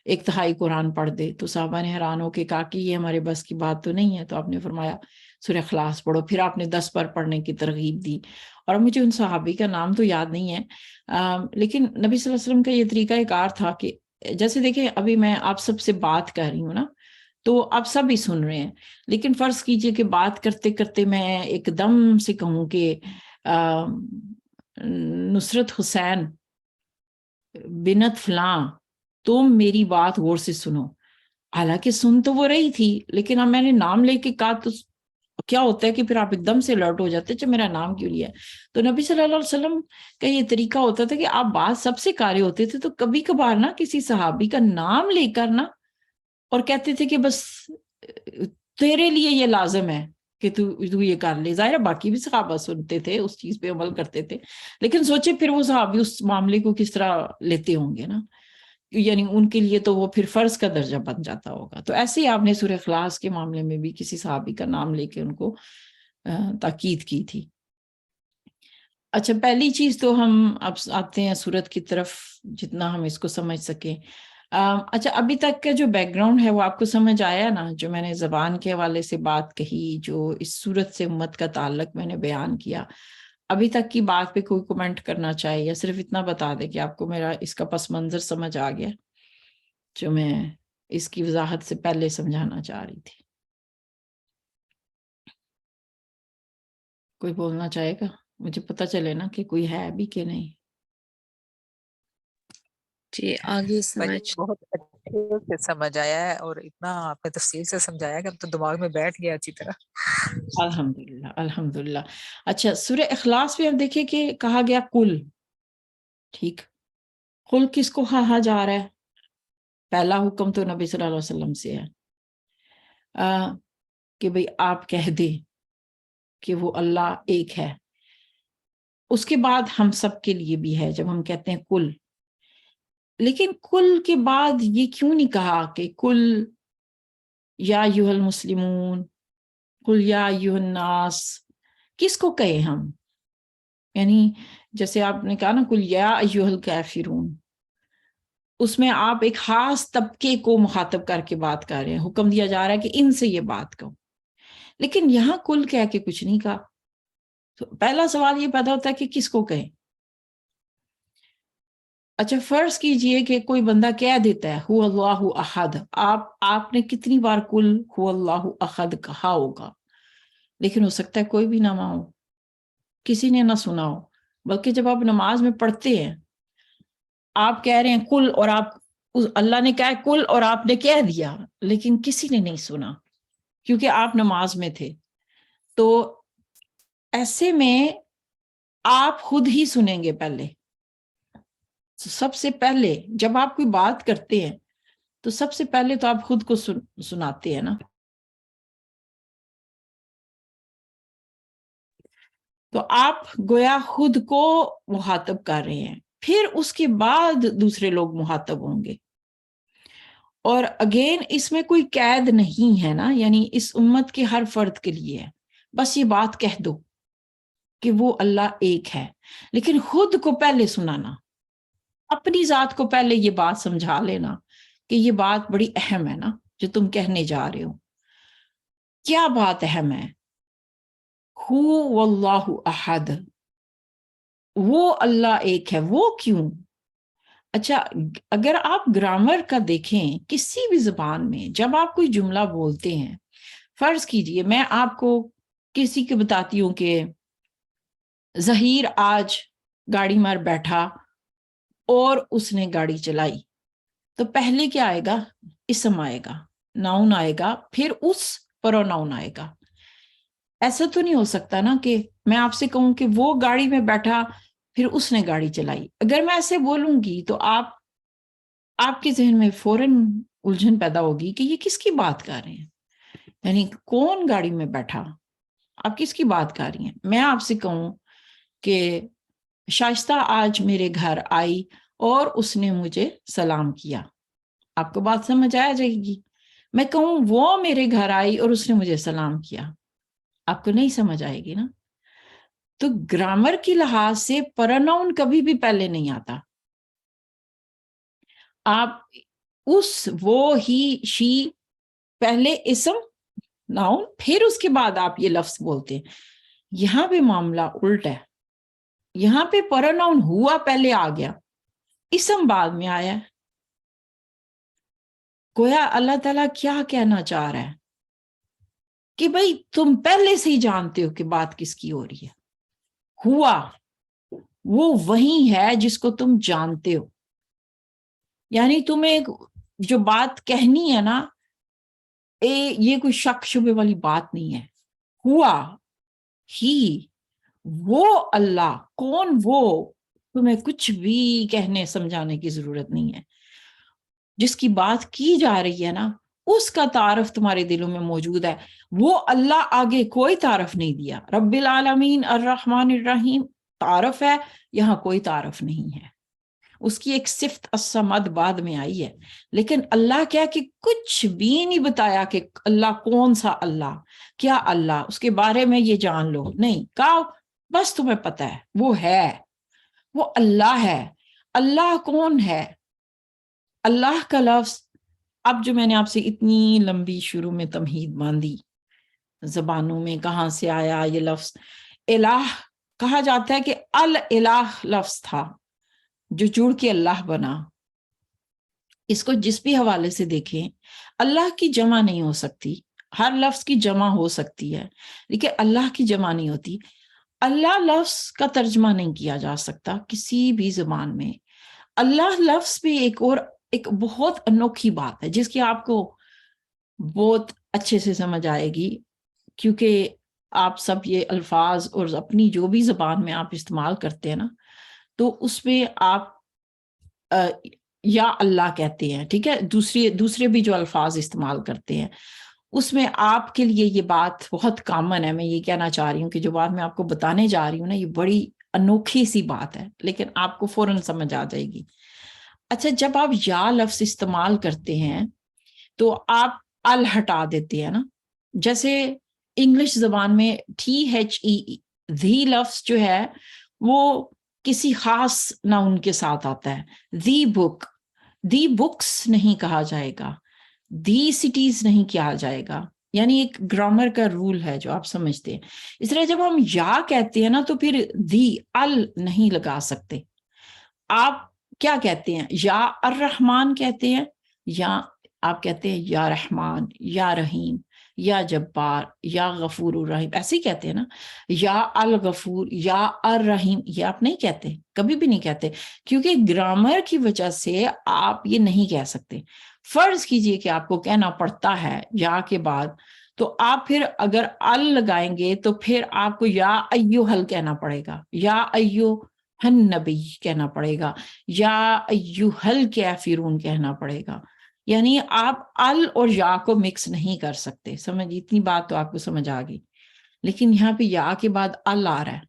1/3 قرآن پڑھ دے. تو صحابہ نے حیران ہو کے کہا کہ یہ ہمارے بس کی بات تو نہیں ہے. تو آپ نے فرمایا سورہ اخلاص پڑھو. پھر آپ نے 10 بار پڑھنے کی ترغیب دی, اور مجھے ان صحابی کا نام تو یاد نہیں ہے, لیکن نبی صلی اللہ علیہ وسلم کا یہ طریقہ کار تھا کہ جیسے دیکھیں ابھی میں آپ سب سے بات کر رہی ہوں نا, تو آپ سب ہی سن رہے ہیں, لیکن فرض کیجئے کہ بات کرتے کرتے میں ایک دم سے کہوں کہ نصرت حسین بنت فلاں تم میری بات غور سے سنو. حالانکہ سن تو وہ رہی تھی, لیکن اب میں نے نام لے کے کہا تو کیا ہوتا ہے کہ پھر آپ ایک دم سے الرٹ ہو جاتے ہیں میرا نام کیوں لیا. تو نبی صلی اللہ علیہ وسلم کا یہ طریقہ ہوتا تھا کہ آپ بات سب سے کارے ہوتے تھے, تو کبھی کبھار نا کسی صحابی کا نام لے کر نا اور کہتے تھے کہ بس تیرے لیے یہ لازم ہے کہ تو یہ کر لے. ظاہر باقی بھی صحابہ سنتے تھے, اس چیز پہ عمل کرتے تھے, لیکن سوچے پھر وہ صحابی اس معاملے کو کس طرح لیتے ہوں گے نا, یعنی ان کے لیے تو وہ پھر فرض کا درجہ بن جاتا ہوگا. تو ایسے ہی آپ نے سورہ اخلاص کے معاملے میں بھی کسی صحابی کا نام لے کے ان کو تاکید کی تھی. اچھا، پہلی چیز تو ہم اب آتے ہیں سورت کی طرف جتنا ہم اس کو سمجھ سکیں. اچھا، ابھی تک کا جو بیک گراؤنڈ ہے وہ آپ کو سمجھ آیا نا؟ جو میں نے زبان کے حوالے سے بات کہی، جو اس سورت سے امت کا تعلق میں نے بیان کیا، ابھی تک کی بات پہ کوئی کمنٹ کرنا چاہے یا صرف اتنا بتا دے کہ آپ کو میرا اس کا پس منظر سمجھ آ گیا جو میں اس کی وضاحت سے پہلے سمجھانا چاہ رہی تھی؟ کوئی بولنا چاہے گا؟ مجھے پتہ چلے نا کہ کوئی ہے ابھی کہ نہیں. جی آگے باجی سمجھ. بہت اچھے سے سمجھ آیا ہے اور اتنا آپ نے تفصیل سے سمجھایا کہ اب تو دماغ میں بیٹھ گیا اچھی طرح. الحمدللہ الحمدللہ. اچھا، سورہ اخلاص میں اب دیکھیں کہ کہا گیا کل. ٹھیک، کل کس کو کہا جا رہا ہے؟ پہلا حکم تو نبی صلی اللہ علیہ وسلم سے ہے کہ بھئی آپ کہہ دیں کہ وہ اللہ ایک ہے. اس کے بعد ہم سب کے لیے بھی ہے جب ہم کہتے ہیں کل. لیکن کل کے بعد یہ کیوں نہیں کہا کہ کل یا ایھا المسلمون، کل یا ایھا الناس؟ کس کو کہیں ہم؟ یعنی جیسے آپ نے کہا نا کل یا ایھا الکافرون، اس میں آپ ایک خاص طبقے کو مخاطب کر کے بات کر رہے ہیں، حکم دیا جا رہا ہے کہ ان سے یہ بات کہو. لیکن یہاں کل کہہ کے کچھ نہیں کہا. تو پہلا سوال یہ پیدا ہوتا ہے کہ کس کو کہیں؟ اچھا، فرض کیجئے کہ کوئی بندہ کہہ دیتا ہے هو اللہ احد. آپ نے کتنی بار کل هو اللہ احد کہا ہوگا، لیکن ہو سکتا ہے کوئی بھی نہ ہو، کسی نے نہ سنا ہو. بلکہ جب آپ نماز میں پڑھتے ہیں آپ کہہ رہے ہیں کل، اور آپ اللہ نے کہا کل اور آپ نے کہہ دیا، لیکن کسی نے نہیں سنا کیونکہ آپ نماز میں تھے. تو ایسے میں آپ خود ہی سنیں گے پہلے. سب سے پہلے جب آپ کوئی بات کرتے ہیں تو سب سے پہلے تو آپ خود کو سناتے ہیں نا. تو آپ گویا خود کو مخاطب کر رہے ہیں، پھر اس کے بعد دوسرے لوگ مخاطب ہوں گے. اور اگین اس میں کوئی قید نہیں ہے نا، یعنی اس امت کے ہر فرد کے لیے ہے. بس یہ بات کہہ دو کہ وہ اللہ ایک ہے، لیکن خود کو پہلے سنانا، اپنی ذات کو پہلے یہ بات سمجھا لینا کہ یہ بات بڑی اہم ہے نا جو تم کہنے جا رہے ہو. کیا بات اہم ہے؟ هو اللہ احد، وہ اللہ ایک ہے. وہ کیوں؟ اچھا، اگر آپ گرامر کا دیکھیں کسی بھی زبان میں، جب آپ کوئی جملہ بولتے ہیں، فرض کیجئے میں آپ کو کسی کے بتاتی ہوں کہ ظہیر آج گاڑی مار بیٹھا اور اس نے گاڑی چلائی، تو پہلے کیا آئے گا؟ اسم آئے گا، ناؤن آئے گا، پھر اس پروناؤن آئے گا. ایسا تو نہیں ہو سکتا نا کہ میں آپ سے کہوں کہ وہ گاڑی میں بیٹھا پھر اس نے گاڑی چلائی. اگر میں ایسے بولوں گی تو آپ کے ذہن میں فوراً الجھن پیدا ہوگی کہ یہ کس کی بات کر رہے ہیں، یعنی کون گاڑی میں بیٹھا، آپ کس کی بات کر رہی ہیں. میں آپ سے کہوں کہ شائستہ آج میرے گھر آئی اور اس نے مجھے سلام کیا، آپ کو بات سمجھ آ جائے گی. میں کہوں وہ میرے گھر آئی اور اس نے مجھے سلام کیا، آپ کو نہیں سمجھ آئے گی نا. تو گرامر کی لحاظ سے پروناؤن کبھی بھی پہلے نہیں آتا. آپ اس، وہ، ہی، شی، پہلے اسم ناؤن، پھر اس کے بعد آپ یہ لفظ بولتے ہیں. یہاں پہ معاملہ الٹ ہے، یہاں پہ پروناؤن ہوا پہلے آ گیا، اسم بعد میں آیا. گویا اللہ تعالیٰ کیا کہنا چاہ رہا ہے کہ بھئی تم پہلے سے ہی جانتے ہو کہ بات کس کی ہو رہی ہے. ہوا وہ وہی ہے جس کو تم جانتے ہو، یعنی تمہیں جو بات کہنی ہے نا، یہ کوئی شک شبے والی بات نہیں ہے. ہوا ہی، وہ اللہ، کون وہ، تمہیں کچھ بھی کہنے سمجھانے کی ضرورت نہیں ہے. جس کی بات کی جا رہی ہے نا اس کا تعارف تمہارے دلوں میں موجود ہے. وہ اللہ آگے کوئی تعارف نہیں دیا. رب العالمین الرحمن الرحیم تعارف ہے، یہاں کوئی تعارف نہیں ہے. اس کی ایک صفت الصمد بعد میں آئی ہے، لیکن اللہ کیا کہ کچھ بھی نہیں بتایا کہ اللہ کون سا اللہ، کیا اللہ، اس کے بارے میں یہ جان لو، نہیں کہا بس تمہیں پتہ ہے وہ ہے، وہ اللہ ہے۔ اللہ کون ہے؟ اللہ کا لفظ، اب جو میں نے آپ سے اتنی لمبی شروع میں تمہید باندھی زبانوں میں کہاں سے آیا یہ لفظ، الہ کہا جاتا ہے کہ الہ لفظ تھا جو جڑ کے اللہ بنا۔ اس کو جس بھی حوالے سے دیکھیں، اللہ کی جمع نہیں ہو سکتی، ہر لفظ کی جمع ہو سکتی ہے لیکن اللہ کی جمع نہیں ہوتی۔ اللہ لفظ کا ترجمہ نہیں کیا جا سکتا کسی بھی زبان میں۔ اللہ لفظ بھی ایک بہت انوکھی بات ہے جس کی آپ کو بہت اچھے سے سمجھ آئے گی، کیونکہ آپ سب یہ الفاظ اور اپنی جو بھی زبان میں آپ استعمال کرتے ہیں نا، تو اس میں آپ یا اللہ کہتے ہیں، ٹھیک ہے، دوسرے بھی جو الفاظ استعمال کرتے ہیں اس میں آپ کے لیے یہ بات بہت کامن ہے۔ میں یہ کہنا چاہ رہی ہوں کہ جو بات میں آپ کو بتانے جا رہی ہوں نا، یہ بڑی انوکھی سی بات ہے لیکن آپ کو فوراً سمجھ آ جائے گی۔ اچھا، جب آپ یا لفظ استعمال کرتے ہیں تو آپ ال ہٹا دیتے ہیں نا، جیسے انگلش زبان میں THE لفظ جو ہے وہ کسی خاص ناؤن کے ساتھ آتا ہے۔ دی بک، دی بکس نہیں کہا جائے گا، دی سٹیز نہیں کیا جائے گا، یعنی ایک گرامر کا رول ہے جو آپ سمجھتے ہیں۔ اس طرح جب ہم یا کہتے ہیں نا تو پھر دی ال نہیں لگا سکتے۔ آپ کیا کہتے ہیں؟ یا الرحمن کہتے ہیں، یا آپ کہتے ہیں یا رحمان، یا رحیم، یا جبار، یا غفور الرحیم، ایسے ہی کہتے ہیں نا۔ یا الغفور، یا الرحیم، یہ آپ نہیں کہتے، کبھی بھی نہیں کہتے، کیونکہ گرامر کی وجہ سے آپ یہ نہیں کہہ سکتے۔ فرض کیجئے کہ آپ کو کہنا پڑتا ہے یا کے بعد، تو آپ پھر اگر ال لگائیں گے تو پھر آپ کو یا ایوہل کہنا پڑے گا، یا ایوہن نبی کہنا پڑے گا، یا ایوہل کافرون کہنا پڑے گا، یعنی آپ ال اور یا کو مکس نہیں کر سکتے۔ سمجھ، اتنی بات تو آپ کو سمجھ آ گئی۔ لیکن یہاں پہ یا کے بعد ال آ رہا ہے،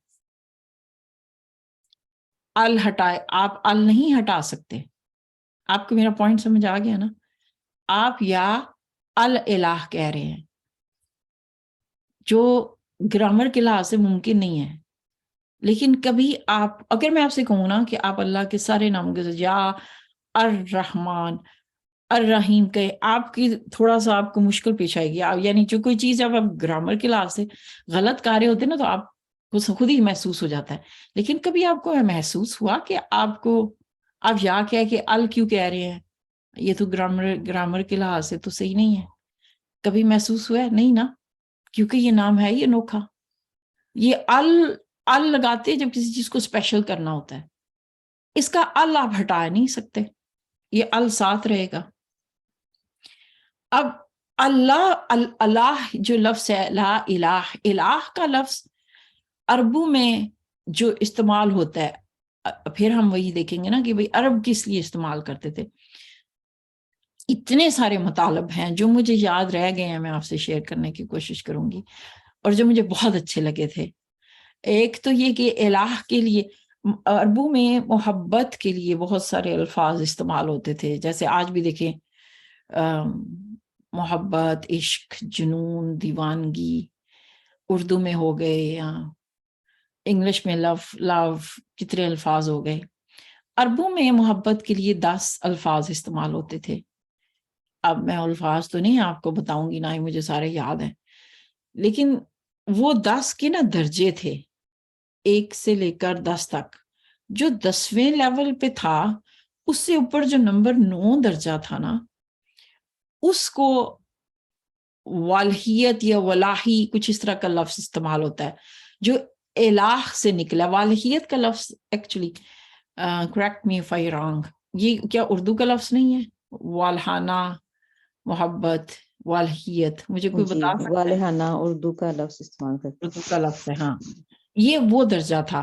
ال ہٹائے، آپ ال نہیں ہٹا سکتے۔ آپ کو میرا پوائنٹ سمجھ آ گیا نا؟ آپ یا الہ کہہ رہے ہیں جو گرامر کے لحاظ سے ممکن نہیں ہے، لیکن کبھی آپ، اگر میں آپ سے کہوں نا کہ آپ اللہ کے سارے ناموں کے ساتھ یا الرحمن الرحیم کہے، آپ کی تھوڑا سا آپ کو مشکل پیش آئے گی، یعنی جو کوئی چیز جب آپ گرامر کے لحاظ سے غلط کہہ رہے ہوتے ہیں نا تو آپ کو خود ہی محسوس ہو جاتا ہے۔ لیکن کبھی آپ کو محسوس ہوا کہ آپ یا کہہ کے ال کیوں کہہ رہے ہیں؟ یہ تو گرامر کے لحاظ سے تو صحیح نہیں ہے۔ کبھی محسوس ہوا ہے؟ نہیں نا، کیونکہ یہ نام ہے یہ انوکھا۔ یہ ال لگاتے جب کسی چیز کو اسپیشل کرنا ہوتا ہے، اس کا ال آپ ہٹا نہیں سکتے، یہ ال ساتھ رہے گا۔ اب اللہ جو لفظ ہے، لا الہ، الہ کا لفظ عربوں میں جو استعمال ہوتا ہے، پھر ہم وہی دیکھیں گے نا کہ بھئی عرب کس لیے استعمال کرتے تھے۔ اتنے سارے مطالب ہیں جو مجھے یاد رہ گئے ہیں، میں آپ سے شیئر کرنے کی کوشش کروں گی، اور جو مجھے بہت اچھے لگے تھے۔ ایک تو یہ کہ الہ کے لیے عربوں میں محبت کے لیے بہت سارے الفاظ استعمال ہوتے تھے، جیسے آج بھی دیکھیں محبت، عشق، جنون، دیوانگی، اردو میں ہو گئے یا انگلش میں لو، کتنے الفاظ ہو گئے۔ عربوں میں محبت کے لیے 10 الفاظ استعمال ہوتے تھے۔ اب میں الفاظ تو نہیں آپ کو بتاؤں گی، نہ ہی مجھے سارے یاد ہیں، لیکن وہ 10 کے نا درجے تھے، 1 سے لے کر 10 تک۔ جو 10ویں لیول پہ تھا، اس سے اوپر جو نمبر 9 درجہ تھا نا، اس کو والہیت یا ولاحی کچھ اس طرح کا لفظ استعمال ہوتا ہے جو الہ سے نکلا۔ والہیت کا لفظ actually, correct me if I wrong, یہ کیا اردو کا لفظ نہیں ہے؟ والہانہ، محبت، والہیت، مجھے کوئی جی، بتا سکتا ہے؟ والہانہ اردو کا لفظ استعمال کرتے اردو کا لفظ ہے، ہاں، یہ وہ درجہ تھا۔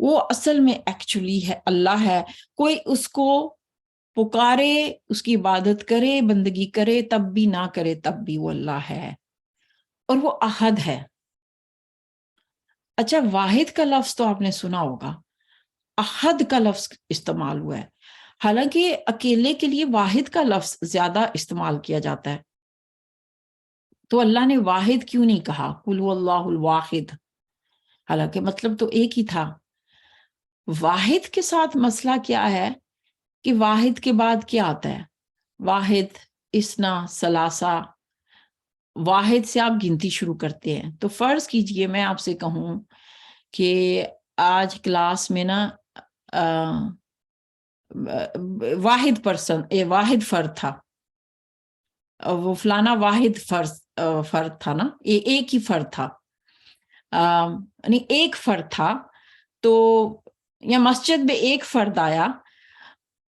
وہ اصل میں ایکچولی ہے اللہ ہے. کوئی اس کو پکارے، اس کی عبادت کرے، بندگی کرے، تب بھی نہ کرے تب بھی وہ اللہ ہے، اور وہ احد ہے. اچھا، واحد کا لفظ تو آپ نے سنا ہوگا، احد کا لفظ استعمال ہوا ہے. حالانکہ اکیلے کے لیے واحد کا لفظ زیادہ استعمال کیا جاتا ہے، تو اللہ نے واحد کیوں نہیں کہا قل هو اللہ الواحد؟ حالانکہ مطلب تو ایک ہی تھا. واحد کے ساتھ مسئلہ کیا ہے کہ واحد کے بعد کیا آتا ہے؟ واحد، اسنا، ثلاثہ. واحد سے آپ گنتی شروع کرتے ہیں. تو فرض کیجئے میں آپ سے کہوں کہ آج کلاس میں نا واحد واحد فرد تھا، وہ فلانا واحد فرد تھا نا، ایک ہی فرد تھا، یعنی ایک فرد تھا. تو یا مسجد میں ایک فرد آیا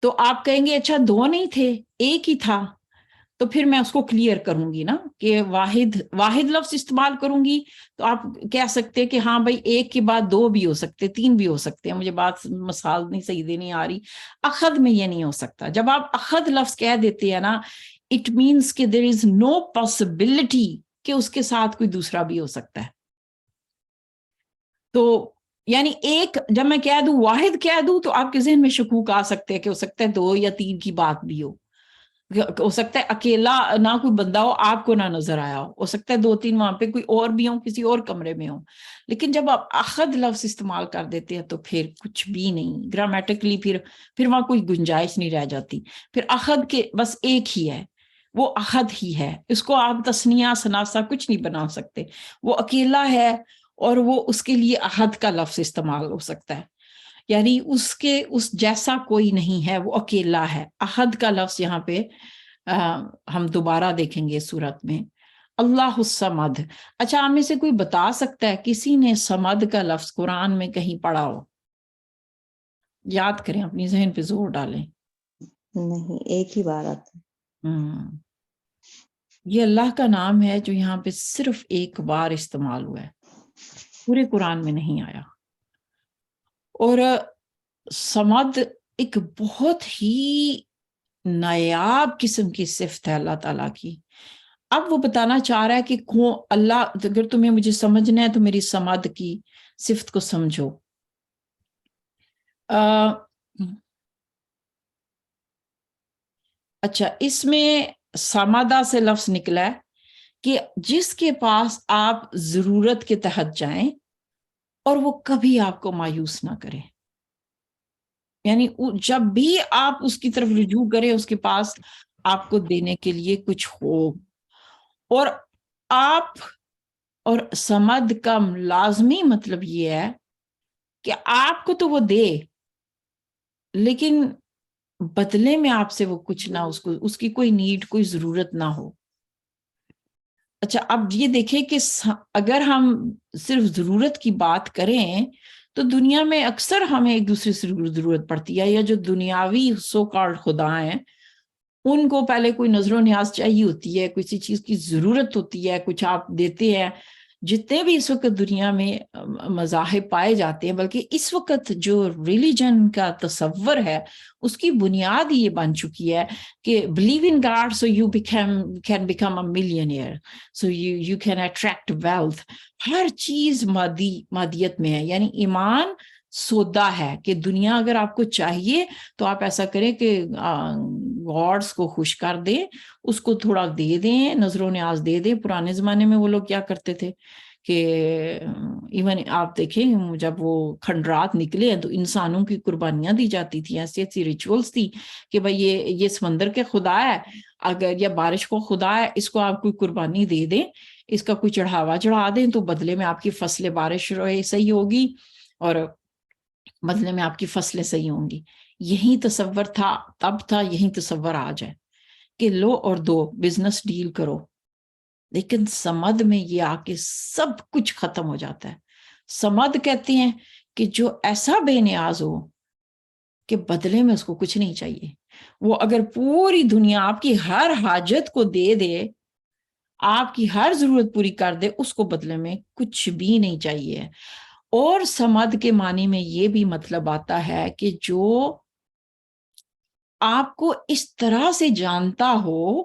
تو آپ کہیں گے اچھا دو نہیں تھے، ایک ہی تھا. تو پھر میں اس کو کلیئر کروں گی نا کہ واحد لفظ استعمال کروں گی. تو آپ کہہ سکتے کہ ہاں بھائی ایک کے بعد دو بھی ہو سکتے، تین بھی ہو سکتے ہیں. مجھے بات مثال نہیں صحیح دینی آ رہی. احد میں یہ نہیں ہو سکتا. جب آپ احد لفظ کہہ دیتے ہیں نا، اٹ مینس کہ دیر از نو پاسبلٹی کہ اس کے ساتھ کوئی دوسرا بھی ہو سکتا ہے. تو یعنی ایک جب میں کہہ دوں، واحد کہہ دوں، تو آپ کے ذہن میں شکوک آ سکتے ہیں کہ ہو سکتا ہے دو یا تین کی بات بھی ہو سکتا ہے اکیلا نہ کوئی بندہ ہو، آپ کو نہ نظر آیا ہو سکتا ہے دو تین وہاں پہ کوئی اور بھی ہوں، کسی اور کمرے میں ہوں. لیکن جب آپ احد لفظ استعمال کر دیتے ہیں تو پھر کچھ بھی نہیں، گرامیٹکلی پھر وہاں کوئی گنجائش نہیں رہ جاتی. پھر احد کے بس ایک ہی ہے، وہ احد ہی ہے. اس کو آپ تسنیہ ثلاثہ کچھ نہیں بنا سکتے. وہ اکیلا ہے اور وہ اس کے لیے احد کا لفظ استعمال ہو سکتا ہے، یعنی اس جیسا کوئی نہیں ہے، وہ اکیلا ہے. احد کا لفظ یہاں پہ ہم دوبارہ دیکھیں گے صورت میں، اللہ الصمد. اچھا، آپ میں سے کوئی بتا سکتا ہے کسی نے صمد کا لفظ قرآن میں کہیں پڑھا ہو؟ یاد کریں، اپنی ذہن پہ زور ڈالیں. نہیں، ایک ہی بار آتا ہے. یہ اللہ کا نام ہے جو یہاں پہ صرف ایک بار استعمال ہوا ہے، پورے قرآن میں نہیں آیا. اور صمد ایک بہت ہی نایاب قسم کی صفت ہے اللہ تعالیٰ کی. اب وہ بتانا چاہ رہا ہے کہ اللہ، اگر تمہیں مجھے سمجھنا ہے تو میری صمد کی صفت کو سمجھو. اچھا، اس میں سمادہ سے لفظ نکلا ہے کہ جس کے پاس آپ ضرورت کے تحت جائیں اور وہ کبھی آپ کو مایوس نہ کرے. یعنی جب بھی آپ اس کی طرف رجوع کریں، اس کے پاس آپ کو دینے کے لیے کچھ ہو. اور سمد کا لازمی مطلب یہ ہے کہ آپ کو تو وہ دے، لیکن بدلے میں آپ سے وہ کچھ نہ، اس کی کوئی نیڈ، کوئی ضرورت نہ ہو. اچھا، اب یہ دیکھیں کہ اگر ہم صرف ضرورت کی بات کریں تو دنیا میں اکثر ہمیں ایک دوسرے سے ضرورت پڑتی ہے، یا جو دنیاوی سو کالڈ خدا ہیں ان کو پہلے کوئی نظر و نیاز چاہیے ہوتی ہے، کسی چیز کی ضرورت ہوتی ہے، کچھ آپ دیتے ہیں. جتنے بھی اس وقت دنیا میں مذاہب پائے جاتے ہیں، بلکہ اس وقت جو ریلیجن کا تصور ہے اس کی بنیاد یہ بن چکی ہے کہ believe in God so you can become a millionaire, so you can attract wealth. ہر چیز مادیت میں ہے، یعنی ایمان سودا ہے کہ دنیا اگر آپ کو چاہیے تو آپ ایسا کریں کہ گاڈس کو خوش کر دیں، اس کو تھوڑا دے دیں، نظر و نیاز دے دیں. پرانے زمانے میں وہ لوگ کیا کرتے تھے کہ ایون آپ دیکھیں جب وہ کھنڈرات نکلے ہیں تو انسانوں کی قربانیاں دی جاتی تھی، ایسی ریچولز تھی کہ بھائی یہ سمندر کے خدا ہے اگر، یا بارش کو خدا ہے، اس کو آپ کوئی قربانی دے دیں، اس کا کوئی چڑھاوا چڑھا دیں تو بدلے میں آپ کی فصلیں بارش صحیح ہوگی اور بدلے میں آپ کی فصلیں صحیح ہوں گی. یہی تصور تھا تب تھا، یہی تصور آج ہے کہ لو اور دو، بزنس ڈیل کرو. لیکن سمد میں یہ آ کے سب کچھ ختم ہو جاتا ہے. سمد کہتے ہیں کہ جو ایسا بے نیاز ہو کہ بدلے میں اس کو کچھ نہیں چاہیے. وہ اگر پوری دنیا آپ کی ہر حاجت کو دے دے، آپ کی ہر ضرورت پوری کر دے، اس کو بدلے میں کچھ بھی نہیں چاہیے. اور سمد کے معنی میں یہ بھی مطلب آتا ہے کہ جو آپ کو اس طرح سے جانتا ہو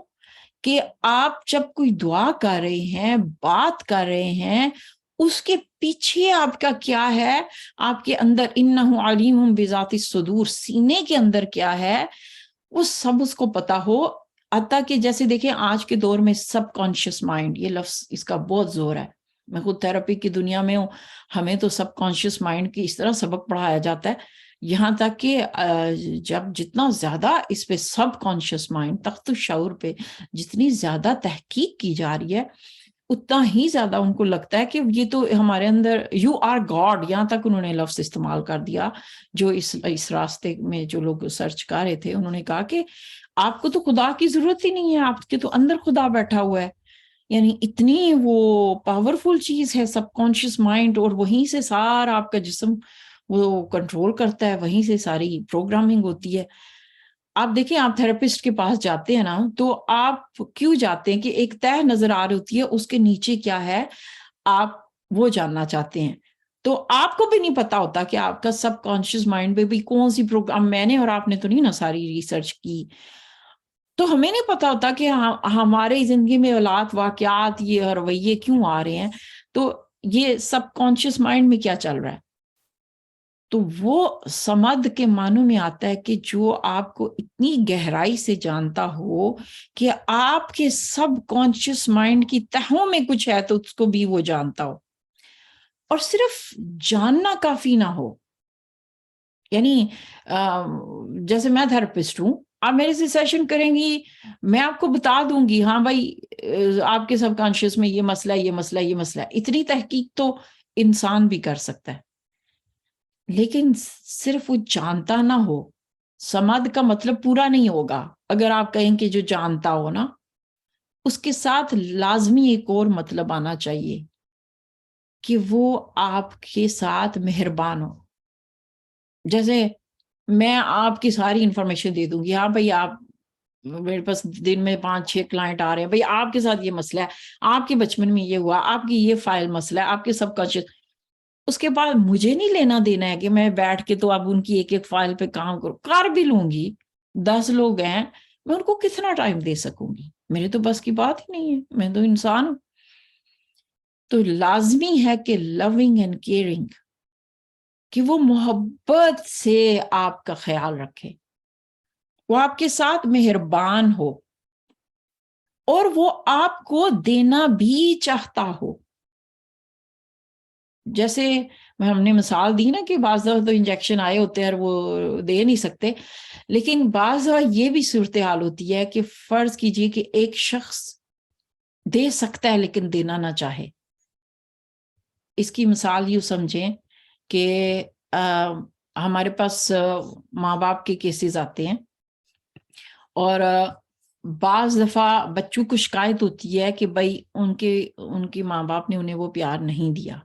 کہ آپ جب کوئی دعا کر رہے ہیں، بات کر رہے ہیں، اس کے پیچھے آپ کا کیا ہے، آپ کے اندر انہ علیم بذات الصدور، سینے کے اندر کیا ہے، وہ سب اس کو پتا ہو. حتیٰ کہ جیسے دیکھیں آج کے دور میں سب کانشیس مائنڈ، یہ لفظ اس کا بہت زور ہے. میں خود تھراپی کی دنیا میں ہوں، ہمیں تو سب کانشیس مائنڈ کی اس طرح سبق پڑھایا جاتا ہے، یہاں تک کہ جب جتنا زیادہ اس پہ سب کانشیس مائنڈ، تخت الشعور پہ جتنی زیادہ تحقیق کی جا رہی ہے، اتنا ہی زیادہ ان کو لگتا ہے کہ یہ تو ہمارے اندر یو آر گاڈ، یہاں تک انہوں نے لفظ استعمال کر دیا. جو اس راستے میں جو لوگ سرچ کر رہے تھے، انہوں نے کہا کہ آپ کو تو خدا کی ضرورت ہی نہیں ہے، آپ کے تو اندر خدا بیٹھا ہوا ہے. یعنی اتنی وہ پاورفل چیز ہے سب کانشیس مائنڈ، اور وہیں سے سارا آپ کا جسم وہ کنٹرول کرتا ہے، وہیں سے ساری پروگرامنگ ہوتی ہے. آپ دیکھیں، آپ تھراپسٹ کے پاس جاتے ہیں نا، تو آپ کیوں جاتے ہیں کہ ایک طے نظر آ رہی ہوتی ہے، اس کے نیچے کیا ہے آپ وہ جاننا چاہتے ہیں. تو آپ کو بھی نہیں پتا ہوتا کہ آپ کا سب کانشیس مائنڈ پہ بھی کون سی پروگرام، میں نے اور آپ نے تو نہیں نا ساری ریسرچ کی، تو ہمیں نہیں پتا ہوتا کہ ہمارے زندگی میں اولاد واقعات یہ رویے کیوں آ رہے ہیں، تو یہ سب کانشیس مائنڈ میں کیا چل رہا ہے. تو وہ سمد کے معنوں میں آتا ہے کہ جو آپ کو اتنی گہرائی سے جانتا ہو کہ آپ کے سب کانشیس مائنڈ کی تہوں میں کچھ ہے تو اس کو بھی وہ جانتا ہو. اور صرف جاننا کافی نہ ہو. یعنی جیسے میں تھراپسٹ ہوں، آپ میرے سے سیشن کریں گی، میں آپ کو بتا دوں گی ہاں بھائی آپ کے سب کانشیس میں یہ مسئلہ ہے، یہ مسئلہ ہے، یہ مسئلہ ہے. اتنی تحقیق تو انسان بھی کر سکتا ہے، لیکن صرف وہ جانتا نہ ہو. سمد کا مطلب پورا نہیں ہوگا اگر آپ کہیں کہ جو جانتا ہو نا، اس کے ساتھ لازمی ایک اور مطلب آنا چاہیے کہ وہ آپ کے ساتھ مہربان ہو. جیسے میں آپ کی ساری انفارمیشن دے دوں گی، ہاں بھائی آپ میرے پاس دن میں 5-6 کلائنٹ آ رہے ہیں، بھائی آپ کے ساتھ یہ مسئلہ ہے، آپ کے بچپن میں یہ ہوا، آپ کی یہ فائل مسئلہ ہے، آپ کے سب کانشیس. اس کے بعد مجھے نہیں لینا دینا ہے کہ میں بیٹھ کے تو اب ان کی ایک ایک فائل پہ کام کروں. کر بھی لوں گی، 10 لوگ ہیں، میں ان کو کتنا ٹائم دے سکوں گی، میرے تو بس کی بات ہی نہیں ہے، میں تو انسان ہوں. تو لازمی ہے کہ لونگ اینڈ کیئرنگ، کہ وہ محبت سے آپ کا خیال رکھے، وہ آپ کے ساتھ مہربان ہو، اور وہ آپ کو دینا بھی چاہتا ہو. جیسے ہم نے مثال دی نا کہ بعض دفعہ تو انجیکشن آئے ہوتے ہیں اور وہ دے نہیں سکتے، لیکن بعض دفعہ یہ بھی صورتحال ہوتی ہے کہ فرض کیجئے کہ ایک شخص دے سکتا ہے لیکن دینا نہ چاہے. اس کی مثال یوں سمجھیں کہ ہمارے پاس ماں باپ کے کیسز آتے ہیں، اور بعض دفعہ بچوں کو شکایت ہوتی ہے کہ بھائی ان کے ماں باپ نے انہیں وہ پیار نہیں دیا.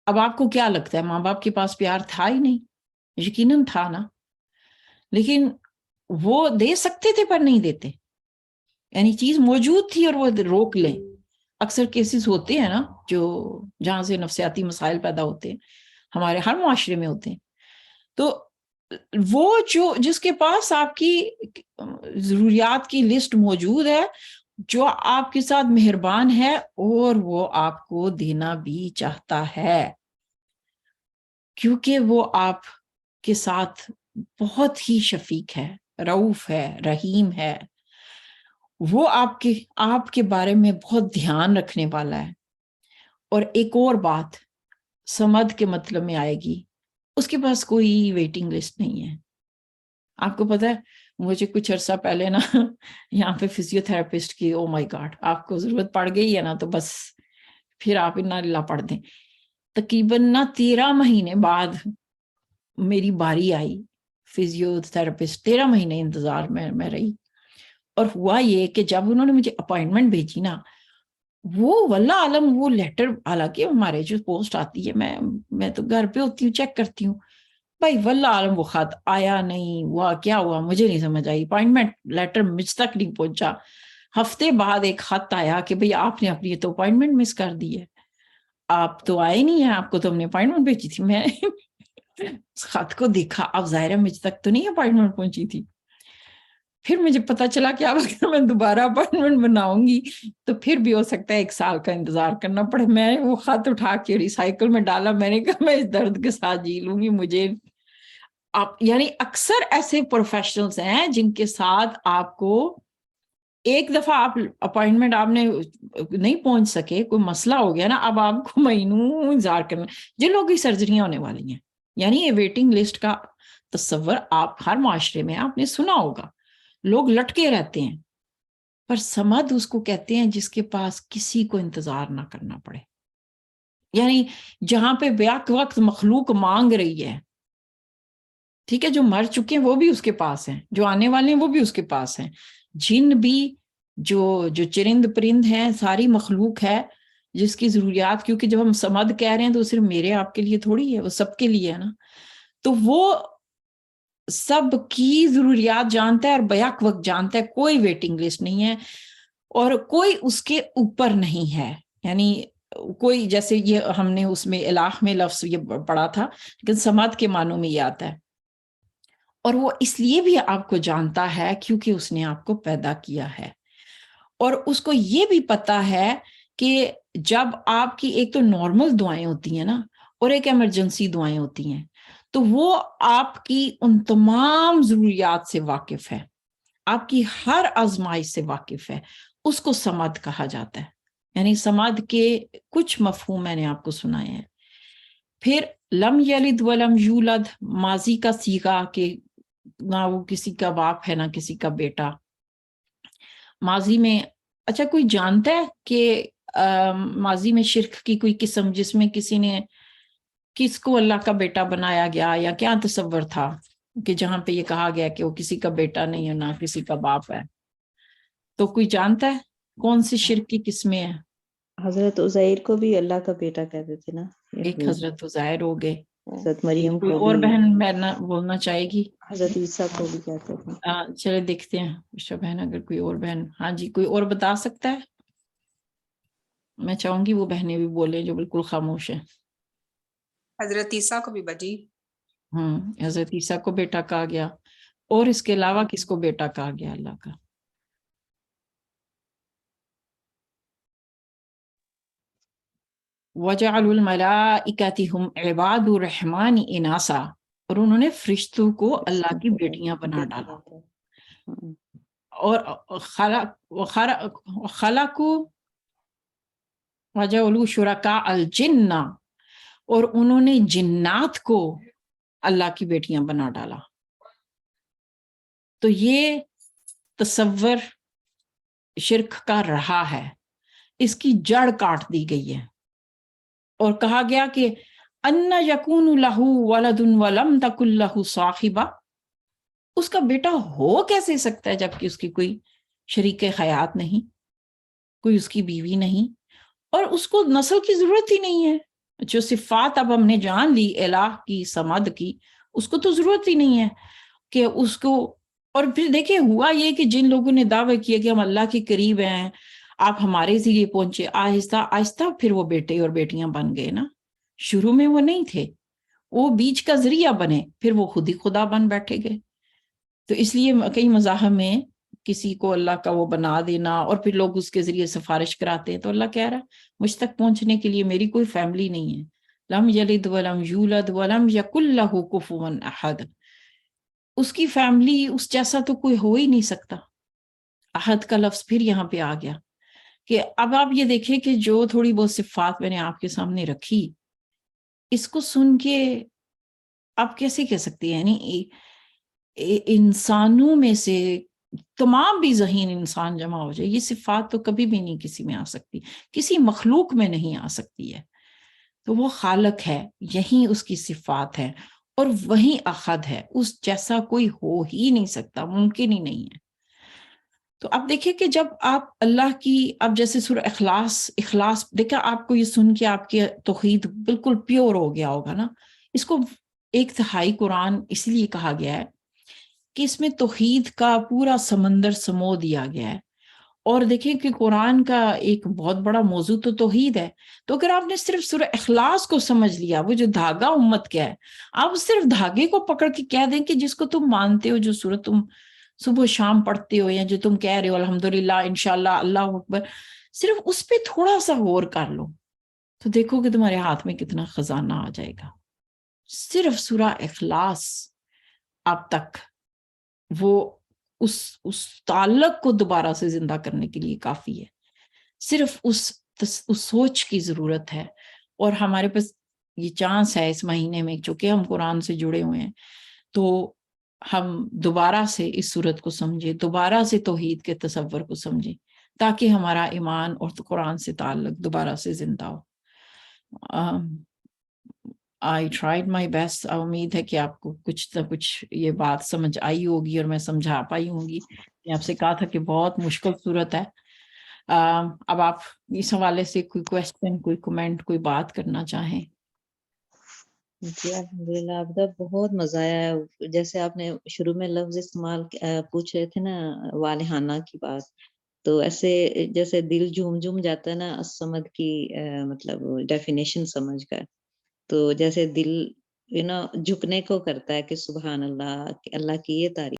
اب آپ کو کیا لگتا ہے، ماں باپ کے پاس پیار تھا ہی نہیں؟ یقیناً تھا نا، لیکن وہ دے سکتے تھے پر نہیں دیتے. یعنی چیز موجود تھی اور وہ روک لیں. اکثر کیسز ہوتے ہیں نا جو جہاں سے نفسیاتی مسائل پیدا ہوتے ہیں، ہمارے ہر معاشرے میں ہوتے ہیں. تو وہ جس کے پاس آپ کی ضروریات کی لسٹ موجود ہے، جو آپ کے ساتھ مہربان ہے، اور وہ آپ کو دینا بھی چاہتا ہے، کیونکہ وہ آپ کے ساتھ بہت ہی شفیق ہے، رؤوف ہے، رحیم ہے. وہ آپ کے بارے میں بہت دھیان رکھنے والا ہے. اور ایک اور بات سمد کے مطلب میں آئے گی، اس کے پاس کوئی ویٹنگ لسٹ نہیں ہے. آپ کو پتہ ہے مجھے کچھ عرصہ پہلے نا یہاں پہ فزیو تھراپسٹ کی، او مائی گاڈ، آپ کو ضرورت پڑ گئی ہے نا تو بس پھر آپ انا للہ پڑھ دیں. تقریباً 13 مہینے بعد میری باری آئی فزیو تھراپسٹ. 13 مہینے انتظار میں رہی. اور ہوا یہ کہ جب انہوں نے مجھے اپائنٹمنٹ بھیجی نا، وہ واللہ عالم وہ لیٹر، حالانکہ ہمارے جو پوسٹ آتی ہے میں تو گھر پہ ہوتی ہوں، چیک کرتی ہوں، بھائی واللہ عالم وہ خط آیا نہیں، ہوا کیا ہوا مجھے نہیں سمجھ آئی. اپائنٹمنٹ لیٹر مجھ تک نہیں پہنچا. ہفتے بعد ایک خط آیا کہ بھئی آپ نے اپنی تو اپائنٹمنٹ مس کر دی ہے. آپ تو آئے نہیں ہیں, آپ کو تو ہم نے اپائنٹمنٹ بھیجی تھی. میں اس خط کو دیکھا, اب ظاہر ہے مجھ تک تو نہیں اپائنٹمنٹ پہنچی تھی. پھر مجھے پتا چلا کہ اب اگر میں دوبارہ اپائنٹمنٹ بناؤں گی تو پھر بھی ہو سکتا ہے 1 سال کا انتظار کرنا پڑے. میں وہ خط اٹھا کے ریسائیکل میں ڈالا. میں نے کہا میں اس درد کے ساتھ جی لوں گی. مجھے آپ یعنی اکثر ایسے پروفیشنلز ہیں جن کے ساتھ آپ کو ایک دفعہ آپ اپائنٹمنٹ آپ نے نہیں پہنچ سکے, کوئی مسئلہ ہو گیا نا, اب آپ کو مہینوں انتظار کرنا. جن لوگوں کی سرجریاں ہونے والی ہیں, یعنی یہ ویٹنگ لسٹ کا تصور آپ ہر معاشرے میں آپ نے سنا ہوگا, لوگ لٹکے رہتے ہیں. پر سمد اس کو کہتے ہیں جس کے پاس کسی کو انتظار نہ کرنا پڑے. یعنی جہاں پہ بیک وقت مخلوق مانگ رہی ہے, ٹھیک ہے, جو مر چکے ہیں وہ بھی اس کے پاس ہیں, جو آنے والے ہیں وہ بھی اس کے پاس ہیں, جن بھی جو چرند پرند ہیں, ساری مخلوق ہے جس کی ضروریات, کیونکہ جب ہم سمد کہہ رہے ہیں تو صرف میرے آپ کے لیے تھوڑی ہے, وہ سب کے لیے ہے نا. تو وہ سب کی ضروریات جانتا ہے اور بیک وقت جانتا ہے. کوئی ویٹنگ لسٹ نہیں ہے اور کوئی اس کے اوپر نہیں ہے. یعنی کوئی, جیسے یہ ہم نے اس میں الہ میں لفظ یہ پڑھا تھا, لیکن سمد کے معنوں میں یہ آتا ہے. اور وہ اس لیے بھی آپ کو جانتا ہے کیونکہ اس نے آپ کو پیدا کیا ہے, اور اس کو یہ بھی پتا ہے کہ جب آپ کی ایک تو نارمل دعائیں ہوتی ہیں نا, اور ایک ایمرجنسی دعائیں ہوتی ہیں, تو وہ آپ کی ان تمام ضروریات سے واقف ہے, آپ کی ہر آزمائش سے واقف ہے. اس کو سمد کہا جاتا ہے. یعنی سمد کے کچھ مفہوم میں نے آپ کو سنائے ہیں. پھر لم یلد ولم یولد, ماضی کا صیغہ کہ نہ وہ کسی کا باپ ہے نہ کسی کا بیٹا. ماضی میں, اچھا کوئی جانتا ہے کہ ماضی میں شرک کی کوئی قسم جس میں کسی نے کس کو اللہ کا بیٹا بنایا گیا, یا کیا تصور تھا کہ جہاں پہ یہ کہا گیا کہ وہ کسی کا بیٹا نہیں ہے نہ کسی کا باپ ہے؟ تو کوئی جانتا ہے کون سی شرک کی قسمیں ہیں؟ حضرت عزیر کو بھی اللہ کا بیٹا کہتے تھے نا. ایک حضرت عزیر ہو گئے. حضرت مریم کوئی کو اور بھی, بہن بولنا چاہے گی؟ حضرت عیسیٰ کو بھی کہتے تھے. چلے دیکھتے ہیں عشا بہن, اگر کوئی اور بہن, ہاں جی کوئی اور بتا سکتا ہے؟ میں چاہوں گی وہ بہنیں بھی بولیں جو بالکل خاموش ہیں. حضرت عیسیٰ کو بھی بجی. حضرت عیسیٰ کو بیٹا کہا گیا, اور اس کے علاوہ کس کو بیٹا کہا گیا اللہ کا؟ وَجَعَلُوا الْمَلَائِكَةَ هُمْ عِبَادُ الرَّحْمَنِ إِنَاثًا, اور انہوں نے فرشتوں کو اللہ کی بیٹیاں بنا ڈالا. اور خلقوا وَجَعَلُوا شُرَكَاءَ الْجِنَّ, اور انہوں نے جنات کو اللہ کی بیٹیاں بنا ڈالا. تو یہ تصور شرک کا رہا ہے, اس کی جڑ کاٹ دی گئی ہے, اور کہا گیا کہ ان یکون لہ ولد ولم تکن لہ صاحبہ, اس کا بیٹا ہو کیسے سکتا ہے جبکہ اس کی کوئی شریک حیات نہیں, کوئی اس کی بیوی نہیں, اور اس کو نسل کی ضرورت ہی نہیں ہے. جو صفات اب ہم نے جان لی الہ کی, سمد کی, اس کو تو ضرورت ہی نہیں ہے کہ اس کو. اور پھر دیکھیں ہوا یہ کہ جن لوگوں نے دعویٰ کیا کہ ہم اللہ کے قریب ہیں, آپ ہمارے ذریعے پہنچے, آہستہ آہستہ پھر وہ بیٹے اور بیٹیاں بن گئے نا. شروع میں وہ نہیں تھے, وہ بیچ کا ذریعہ بنے, پھر وہ خود ہی خدا بن بیٹھے گئے. تو اس لیے کئی مذاہب میں کسی کو اللہ کا وہ بنا دینا اور پھر لوگ اس کے ذریعے سفارش کراتے ہیں. تو اللہ کہہ رہا ہے مجھ تک پہنچنے کے لیے میری کوئی فیملی نہیں ہے. لم یلد ولم یولد ولم یکن لہ کفوا احد, اس کی فیملی اس جیسا تو کوئی ہو ہی نہیں سکتا. احد کا لفظ پھر یہاں پہ آ گیا کہ اب آپ یہ دیکھیں کہ جو تھوڑی بہت صفات میں نے آپ کے سامنے رکھی, اس کو سن کے آپ کیسے کہہ سکتے ہیں یعنی انسانوں میں سے تمام بھی ذہین انسان جمع ہو جائے, یہ صفات تو کبھی بھی نہیں کسی میں آ سکتی, کسی مخلوق میں نہیں آ سکتی ہے. تو وہ خالق ہے, یہی اس کی صفات ہے, اور وہی احد ہے, اس جیسا کوئی ہو ہی نہیں سکتا, ممکن ہی نہیں ہے. تو اب دیکھیں کہ جب آپ اللہ کی, اب جیسے سورہ اخلاص دیکھا, آپ کو یہ سن کے آپ کی توحید بالکل پیور ہو گیا ہوگا نا. اس کو 1/3 قرآن اس لیے کہا گیا ہے کہ اس میں توحید کا پورا سمندر سمو دیا گیا ہے, اور دیکھیں کہ قرآن کا ایک بہت بڑا موضوع تو توحید ہے. تو اگر آپ نے صرف سورہ اخلاص کو سمجھ لیا, وہ جو دھاگا امت کا ہے, آپ صرف دھاگے کو پکڑ کے کہہ دیں کہ جس کو تم مانتے ہو, جو سورت تم صبح و شام پڑھتے ہو, یا جو تم کہہ رہے ہو الحمدللہ انشاءاللہ اللہ اکبر, صرف اس پہ تھوڑا سا غور کر لو تو دیکھو کہ تمہارے ہاتھ میں کتنا خزانہ آ جائے گا. صرف سورہ اخلاص اب تک وہ اس تعلق کو دوبارہ سے زندہ کرنے کے لیے کافی ہے. صرف اس سوچ کی ضرورت ہے. اور ہمارے پاس یہ چانس ہے اس مہینے میں, چونکہ ہم قرآن سے جڑے ہوئے ہیں, تو ہم دوبارہ سے اس صورت کو سمجھیں, دوبارہ سے توحید کے تصور کو سمجھیں, تاکہ ہمارا ایمان اور قرآن سے تعلق دوبارہ سے زندہ ہو. I tried my best. امید ہے کہ آپ کو کچھ نہ کچھ یہ بات سمجھ آئی ہوگی اور میں سمجھا پائی ہوں گی. میں آپ سے کہا تھا کہ بہت مشکل صورت ہے. اب آپ اس حوالے سے کوئی کویسچن, کوئی کمنٹ, کوئی بات کرنا چاہیں؟ جی الحمدللہ آپ کا بہت مزہ آیا. جیسے آپ نے شروع میں لفظ استعمال پوچھ رہے تھے نا, والہانہ کی بات, تو ایسے جیسے دل جھوم جاتا ہے نا الصمد کی مطلب ڈیفینیشن سمجھ کر, تو جیسے دل جھکنے کو کرتا ہے کہ سبحان اللہ, اللہ کی یہ تعریف.